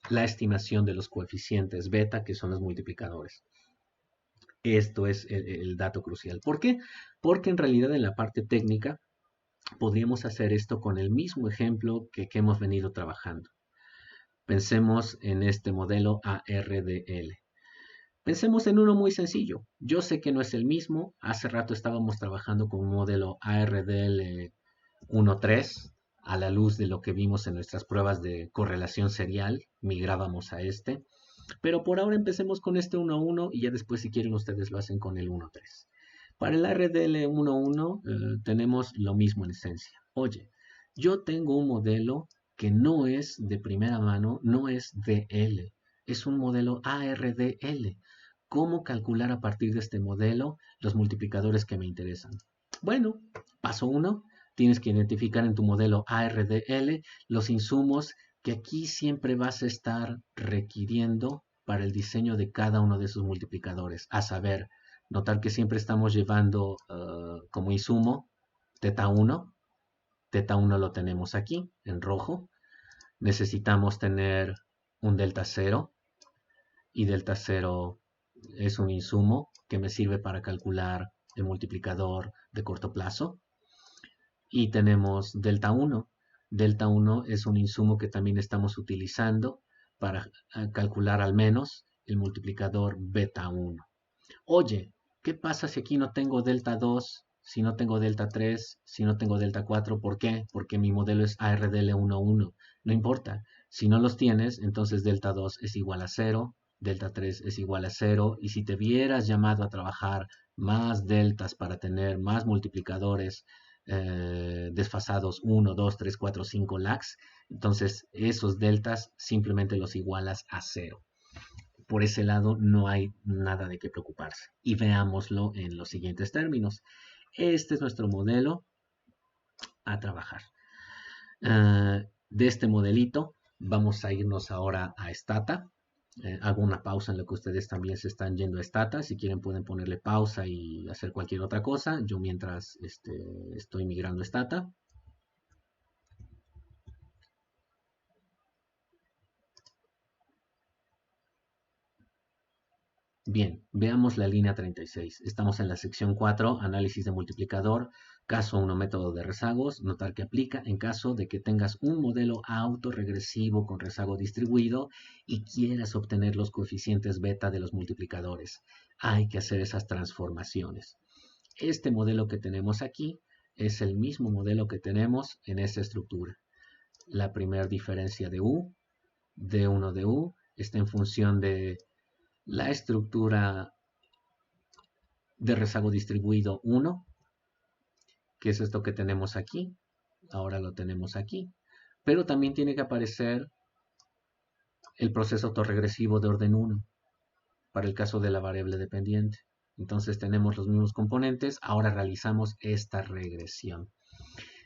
la estimación de los coeficientes beta, que son los multiplicadores. Esto es el dato crucial. ¿Por qué? Porque en realidad en la parte técnica podríamos hacer esto con el mismo ejemplo que hemos venido trabajando. Pensemos en este modelo ARDL. Pensemos en uno muy sencillo. Yo sé que no es el mismo. Hace rato estábamos trabajando con un modelo ARDL 1.3. A la luz de lo que vimos en nuestras pruebas de correlación serial, migrábamos a este. Pero por ahora empecemos con este 1.1 y ya después si quieren ustedes lo hacen con el 1.3. Para el RDL 1.1 tenemos lo mismo en esencia. Oye, yo tengo un modelo que no es de primera mano, no es DL, es un modelo ARDL. ¿Cómo calcular a partir de este modelo los multiplicadores que me interesan? Bueno, paso 1, tienes que identificar en tu modelo ARDL los insumos que aquí siempre vas a estar requiriendo para el diseño de cada uno de esos multiplicadores. A saber, notar que siempre estamos llevando como insumo teta 1. Teta 1 lo tenemos aquí en rojo. Necesitamos tener un delta 0 y delta 0 es un insumo que me sirve para calcular el multiplicador de corto plazo. Y tenemos delta 1. Delta 1 es un insumo que también estamos utilizando para calcular al menos el multiplicador beta 1. Oye, ¿qué pasa si aquí no tengo delta 2, si no tengo delta 3, si no tengo delta 4? ¿Por qué? Porque mi modelo es ARDL 1.1. No importa. Si no los tienes, entonces delta 2 es igual a 0, delta 3 es igual a 0, y si te vieras llamado a trabajar más deltas para tener más multiplicadores desfasados 1, 2, 3, 4, 5 lags, entonces esos deltas simplemente los igualas a 0. Por ese lado no hay nada de qué preocuparse. Y veámoslo en los siguientes términos. Este es nuestro modelo a trabajar. De este modelito vamos a irnos ahora a Stata. Hago una pausa en lo que ustedes también se están yendo a Stata. Si quieren pueden ponerle pausa y hacer cualquier otra cosa. Yo mientras estoy migrando a Stata. Bien, veamos la línea 36. Estamos en la sección 4, análisis de multiplicador, caso 1, método de rezagos. Notar que aplica en caso de que tengas un modelo autorregresivo con rezago distribuido y quieras obtener los coeficientes beta de los multiplicadores. Hay que hacer esas transformaciones. Este modelo que tenemos aquí es el mismo modelo que tenemos en esta estructura. La primera diferencia de U, D1 de U, está en función de la estructura de rezago distribuido 1, que es esto que tenemos aquí. Ahora lo tenemos aquí. Pero también tiene que aparecer el proceso autorregresivo de orden 1 para el caso de la variable dependiente. Entonces tenemos los mismos componentes. Ahora realizamos esta regresión.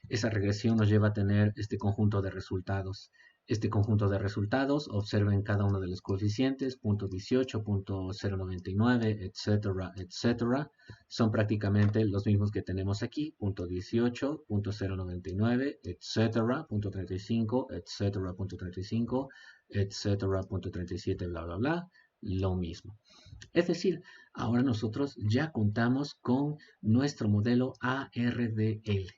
Esa regresión nos lleva a tener este conjunto de resultados. Este conjunto de resultados, observen cada uno de los coeficientes, punto 18, punto 099, etcétera, etcétera, son prácticamente los mismos que tenemos aquí, punto 18, punto 099, etcétera, punto 35, etcétera, punto 35, etcétera, punto 37, bla, bla, bla, lo mismo. Es decir, ahora nosotros ya contamos con nuestro modelo ARDL.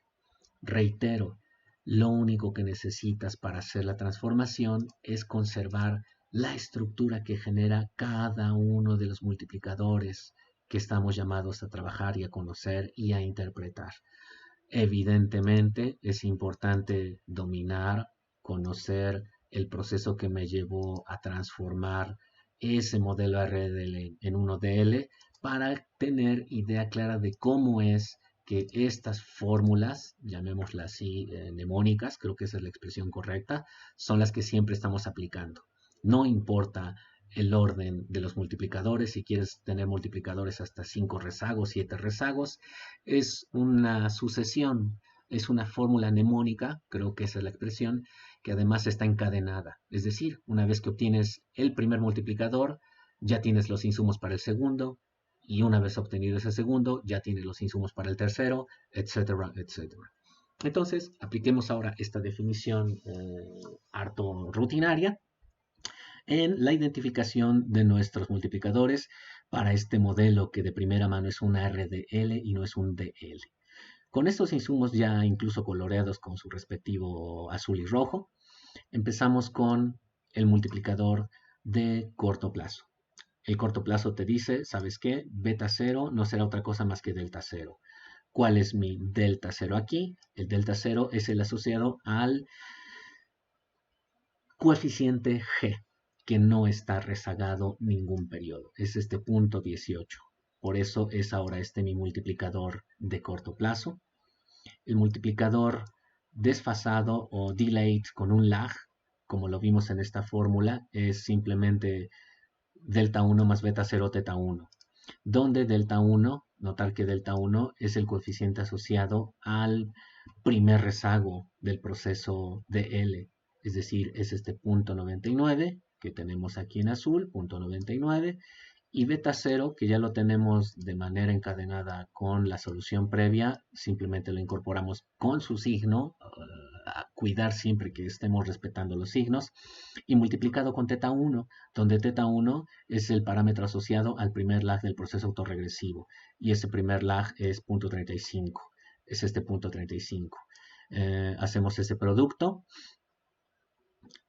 Reitero, lo único que necesitas para hacer la transformación es conservar la estructura que genera cada uno de los multiplicadores que estamos llamados a trabajar y a conocer y a interpretar. Evidentemente es importante dominar, conocer el proceso que me llevó a transformar ese modelo RDL en 1DL para tener idea clara de cómo es que estas fórmulas, llamémoslas así, mnemónicas, creo que esa es la expresión correcta, son las que siempre estamos aplicando. No importa el orden de los multiplicadores, si quieres tener multiplicadores hasta 5 rezagos, 7 rezagos, es una sucesión, es una fórmula mnemónica, creo que esa es la expresión, que además está encadenada. Es decir, una vez que obtienes el primer multiplicador, ya tienes los insumos para el segundo, y una vez obtenido ese segundo, ya tienes los insumos para el tercero, etcétera, etcétera. Entonces, apliquemos ahora esta definición harto rutinaria en la identificación de nuestros multiplicadores para este modelo que de primera mano es una RDL y no es un DL. Con estos insumos ya incluso coloreados con su respectivo azul y rojo, empezamos con el multiplicador de corto plazo. El corto plazo te dice, ¿sabes qué? Beta 0 no será otra cosa más que delta 0. ¿Cuál es mi delta 0 aquí? El delta 0 es el asociado al coeficiente G, que no está rezagado ningún periodo. Es este punto 18. Por eso es ahora este mi multiplicador de corto plazo. El multiplicador desfasado o delayed con un lag, como lo vimos en esta fórmula, es simplemente delta 1 más beta 0 teta 1, donde delta 1, notar que delta 1 es el coeficiente asociado al primer rezago del proceso de L, es decir, es este punto 99 que tenemos aquí en azul, punto 99, y beta 0, que ya lo tenemos de manera encadenada con la solución previa, simplemente lo incorporamos con su signo, a cuidar siempre que estemos respetando los signos, y multiplicado con teta 1, donde teta 1 es el parámetro asociado al primer lag del proceso autorregresivo, y ese primer lag es punto 35, es este punto 35. Hacemos ese producto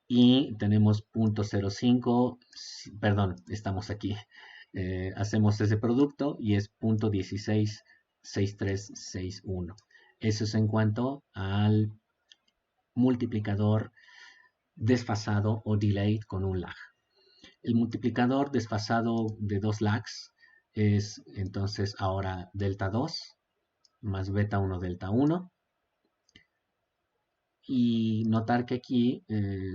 y tenemos punto 05, perdón, estamos aquí. Hacemos ese producto y es punto 166361. Eso es en cuanto al multiplicador desfasado o delayed con un lag. El multiplicador desfasado de dos lags es entonces ahora delta 2 más beta 1 delta 1. Y notar que aquí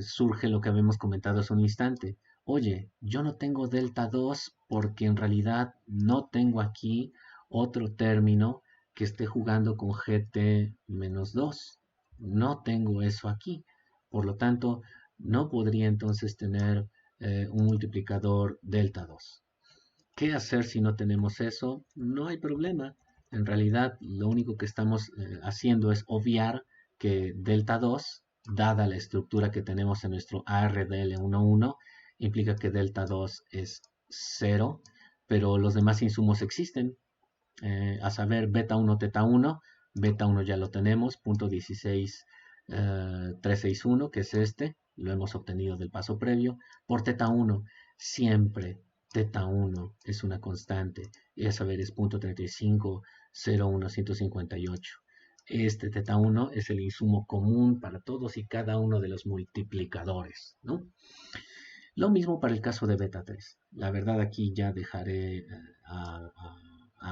surge lo que habíamos comentado hace un instante. Oye, yo no tengo delta 2 porque en realidad no tengo aquí otro término que esté jugando con GT-2. No tengo eso aquí. Por lo tanto, no podría entonces tener un multiplicador delta 2. ¿Qué hacer si no tenemos eso? No hay problema. En realidad, lo único que estamos haciendo es obviar que delta 2, dada la estructura que tenemos en nuestro ARDL11, implica que delta 2 es 0, pero los demás insumos existen. A saber, beta 1, teta 1, beta 1 ya lo tenemos, punto 16361, que es este, lo hemos obtenido del paso previo. Por teta 1, siempre teta 1 es una constante, y a saber es punto 350158. Este teta 1 es el insumo común para todos y cada uno de los multiplicadores, ¿no? Lo mismo para el caso de beta 3. La verdad aquí ya dejaré a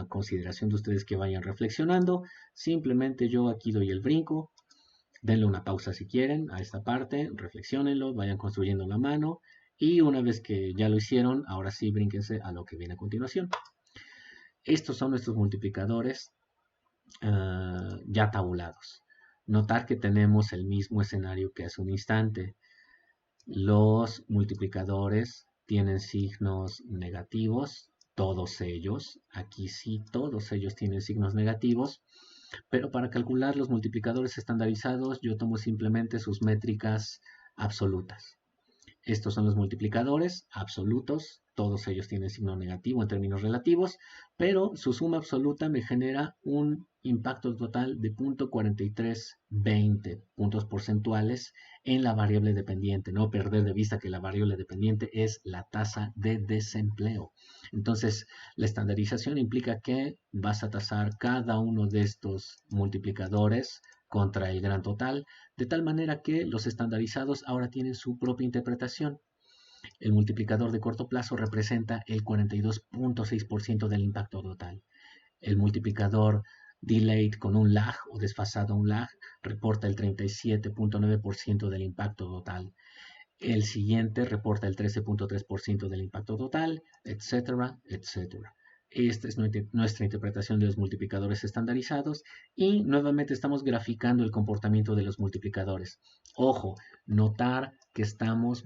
consideración de ustedes que vayan reflexionando. Simplemente yo aquí doy el brinco. Denle una pausa si quieren a esta parte, reflexionenlo, vayan construyendo la mano y una vez que ya lo hicieron, ahora sí brínquense a lo que viene a continuación. Estos son nuestros multiplicadores ya tabulados. Notar que tenemos el mismo escenario que hace un instante. Los multiplicadores tienen signos negativos, todos ellos. Aquí sí, todos ellos tienen signos negativos. Pero para calcular los multiplicadores estandarizados, yo tomo simplemente sus métricas absolutas. Estos son los multiplicadores absolutos, todos ellos tienen signo negativo en términos relativos, pero su suma absoluta me genera un impacto total de 0.4320 puntos porcentuales en la variable dependiente. No perder de vista que la variable dependiente es la tasa de desempleo. Entonces, la estandarización implica que vas a tasar cada uno de estos multiplicadores contra el gran total, de tal manera que los estandarizados ahora tienen su propia interpretación. El multiplicador de corto plazo representa el 42.6% del impacto total. El multiplicador delayed con un lag o desfasado a un lag reporta el 37.9% del impacto total. El siguiente reporta el 13.3% del impacto total, etcétera, etcétera. Esta es nuestra interpretación de los multiplicadores estandarizados y nuevamente estamos graficando el comportamiento de los multiplicadores. Ojo, notar que estamos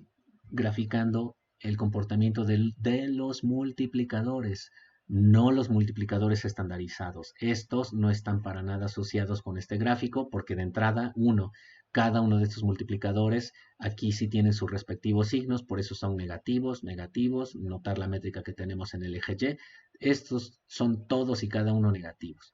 graficando el comportamiento de los multiplicadores, no los multiplicadores estandarizados. Estos no están para nada asociados con este gráfico porque de entrada, cada uno de estos multiplicadores aquí sí tienen sus respectivos signos, por eso son negativos, negativos, notar la métrica que tenemos en el eje Y. Estos son todos y cada uno negativos.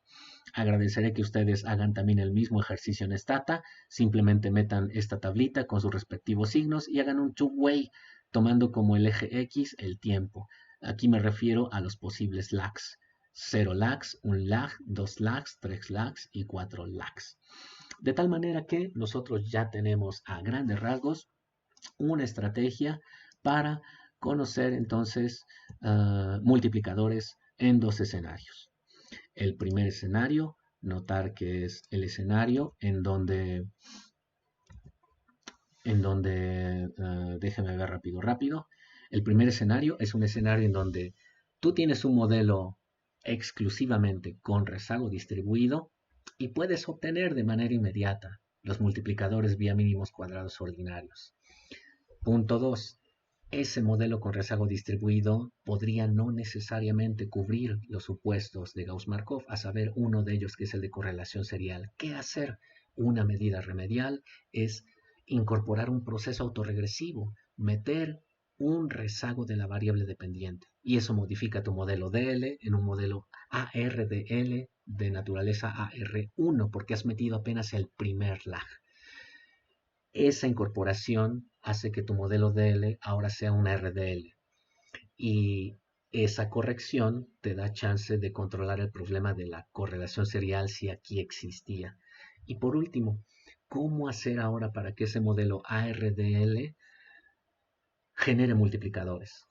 Agradeceré que ustedes hagan también el mismo ejercicio en Stata, simplemente metan esta tablita con sus respectivos signos y hagan un two-way tomando como el eje X el tiempo. Aquí me refiero a los posibles lags. 0 lags, 1 lag, 2 lags, 3 lags y 4 lags. De tal manera que nosotros ya tenemos a grandes rasgos una estrategia para conocer entonces multiplicadores en dos escenarios. El primer escenario, notar que es el escenario en donde déjeme ver rápido. El primer escenario es un escenario en donde tú tienes un modelo exclusivamente con rezago distribuido y puedes obtener de manera inmediata los multiplicadores vía mínimos cuadrados ordinarios. Punto 2. Ese modelo con rezago distribuido podría no necesariamente cubrir los supuestos de Gauss-Markov, a saber, uno de ellos que es el de correlación serial. ¿Qué hacer? Una medida remedial es incorporar un proceso autorregresivo, meter un rezago de la variable dependiente. Y eso modifica tu modelo DL en un modelo ARDL de naturaleza AR1, porque has metido apenas el primer lag. Esa incorporación hace que tu modelo DL ahora sea un RDL. Y esa corrección te da chance de controlar el problema de la correlación serial si aquí existía. Y por último, ¿cómo hacer ahora para que ese modelo ARDL genere multiplicadores?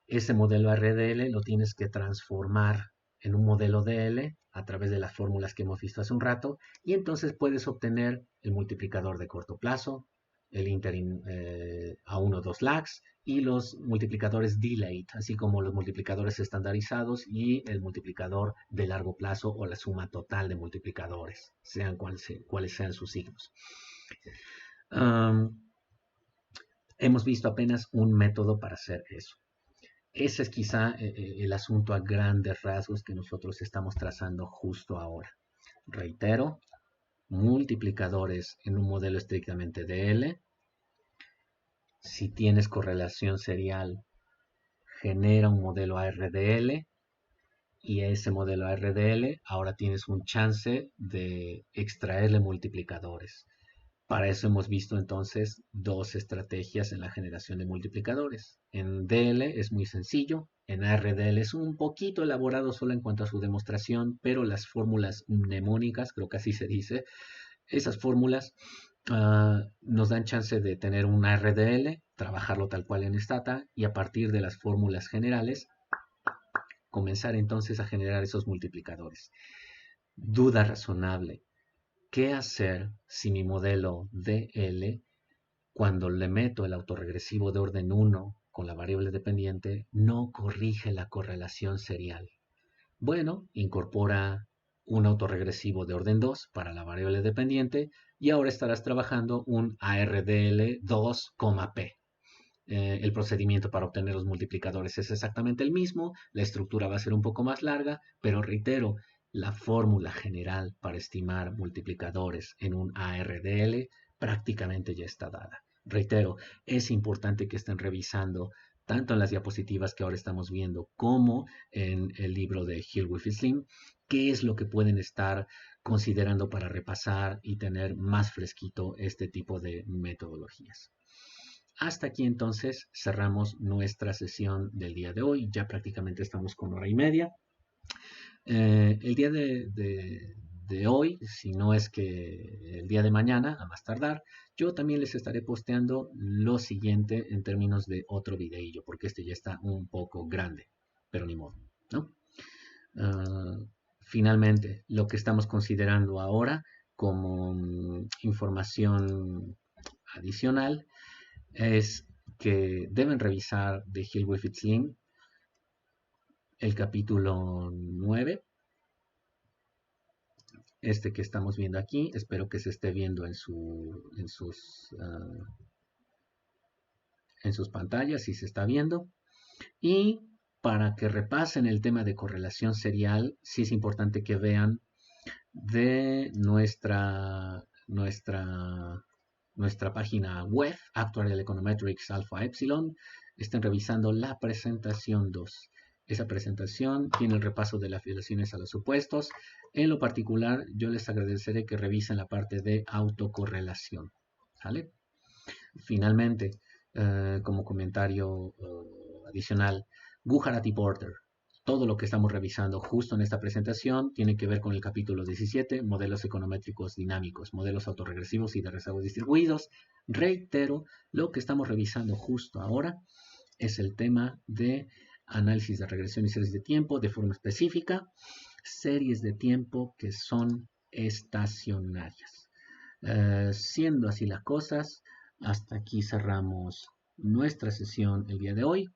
Ese modelo ARDL lo tienes que transformar en un modelo DL a través de las fórmulas que hemos visto hace un rato, y entonces puedes obtener el multiplicador de corto plazo, el interim a 1 o 2 lags y los multiplicadores delayed, así como los multiplicadores estandarizados y el multiplicador de largo plazo o la suma total de multiplicadores, sean cuales sean sus signos. Hemos visto apenas un método para hacer eso. Ese es quizá el asunto a grandes rasgos que nosotros estamos trazando justo ahora. Reitero, multiplicadores en un modelo estrictamente DL. Si tienes correlación serial, genera un modelo ARDL y ese modelo ARDL ahora tienes un chance de extraerle multiplicadores. Para eso hemos visto entonces dos estrategias en la generación de multiplicadores. En DL es muy sencillo, en ARDL es un poquito elaborado solo en cuanto a su demostración, pero las fórmulas mnemónicas, creo que así se dice, esas fórmulas nos dan chance de tener un ARDL, trabajarlo tal cual en Stata y a partir de las fórmulas generales comenzar entonces a generar esos multiplicadores. Duda razonable. ¿Qué hacer si mi modelo DL, cuando le meto el autorregresivo de orden 1 con la variable dependiente, no corrige la correlación serial? Bueno, incorpora un autorregresivo de orden 2 para la variable dependiente y ahora estarás trabajando un ARDL 2, P. El procedimiento para obtener los multiplicadores es exactamente el mismo, la estructura va a ser un poco más larga, pero reitero, la fórmula general para estimar multiplicadores en un ARDL prácticamente ya está dada. Reitero, es importante que estén revisando tanto en las diapositivas que ahora estamos viendo como en el libro de Hilwiff y Slim, qué es lo que pueden estar considerando para repasar y tener más fresquito este tipo de metodologías. Hasta aquí entonces cerramos nuestra sesión del día de hoy. Ya prácticamente estamos con 1:30. El día de hoy, si no es que el día de mañana, a más tardar, yo también les estaré posteando lo siguiente en términos de otro videillo, porque este ya está un poco grande, pero ni modo, ¿no? Finalmente, lo que estamos considerando ahora como información adicional es que deben revisar de Hilwiff y Slim el capítulo 9, este que estamos viendo aquí. Espero que se esté viendo en sus pantallas, si se está viendo. Y para que repasen el tema de correlación serial, sí es importante que vean de nuestra página web, Actuarial Econometrics Alpha Epsilon, estén revisando la presentación 2. Esa presentación tiene el repaso de las violaciones a los supuestos. En lo particular, yo les agradeceré que revisen la parte de autocorrelación. ¿Sale? Finalmente, como comentario adicional, Gujarati Porter. Todo lo que estamos revisando justo en esta presentación tiene que ver con el capítulo 17, modelos econométricos dinámicos, modelos autorregresivos y de rezagos distribuidos. Reitero, lo que estamos revisando justo ahora es el tema de análisis de regresión y series de tiempo de forma específica, series de tiempo que son estacionarias. Siendo así las cosas, hasta aquí cerramos nuestra sesión el día de hoy.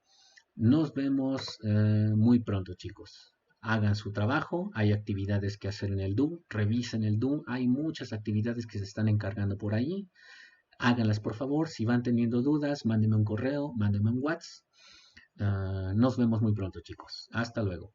Nos vemos muy pronto, chicos. Hagan su trabajo, hay actividades que hacer en el DOOM, revisen el DOOM, hay muchas actividades que se están encargando por allí. Háganlas por favor, si van teniendo dudas, mándenme un correo, mándenme un WhatsApp. Nos vemos muy pronto, chicos. Hasta luego.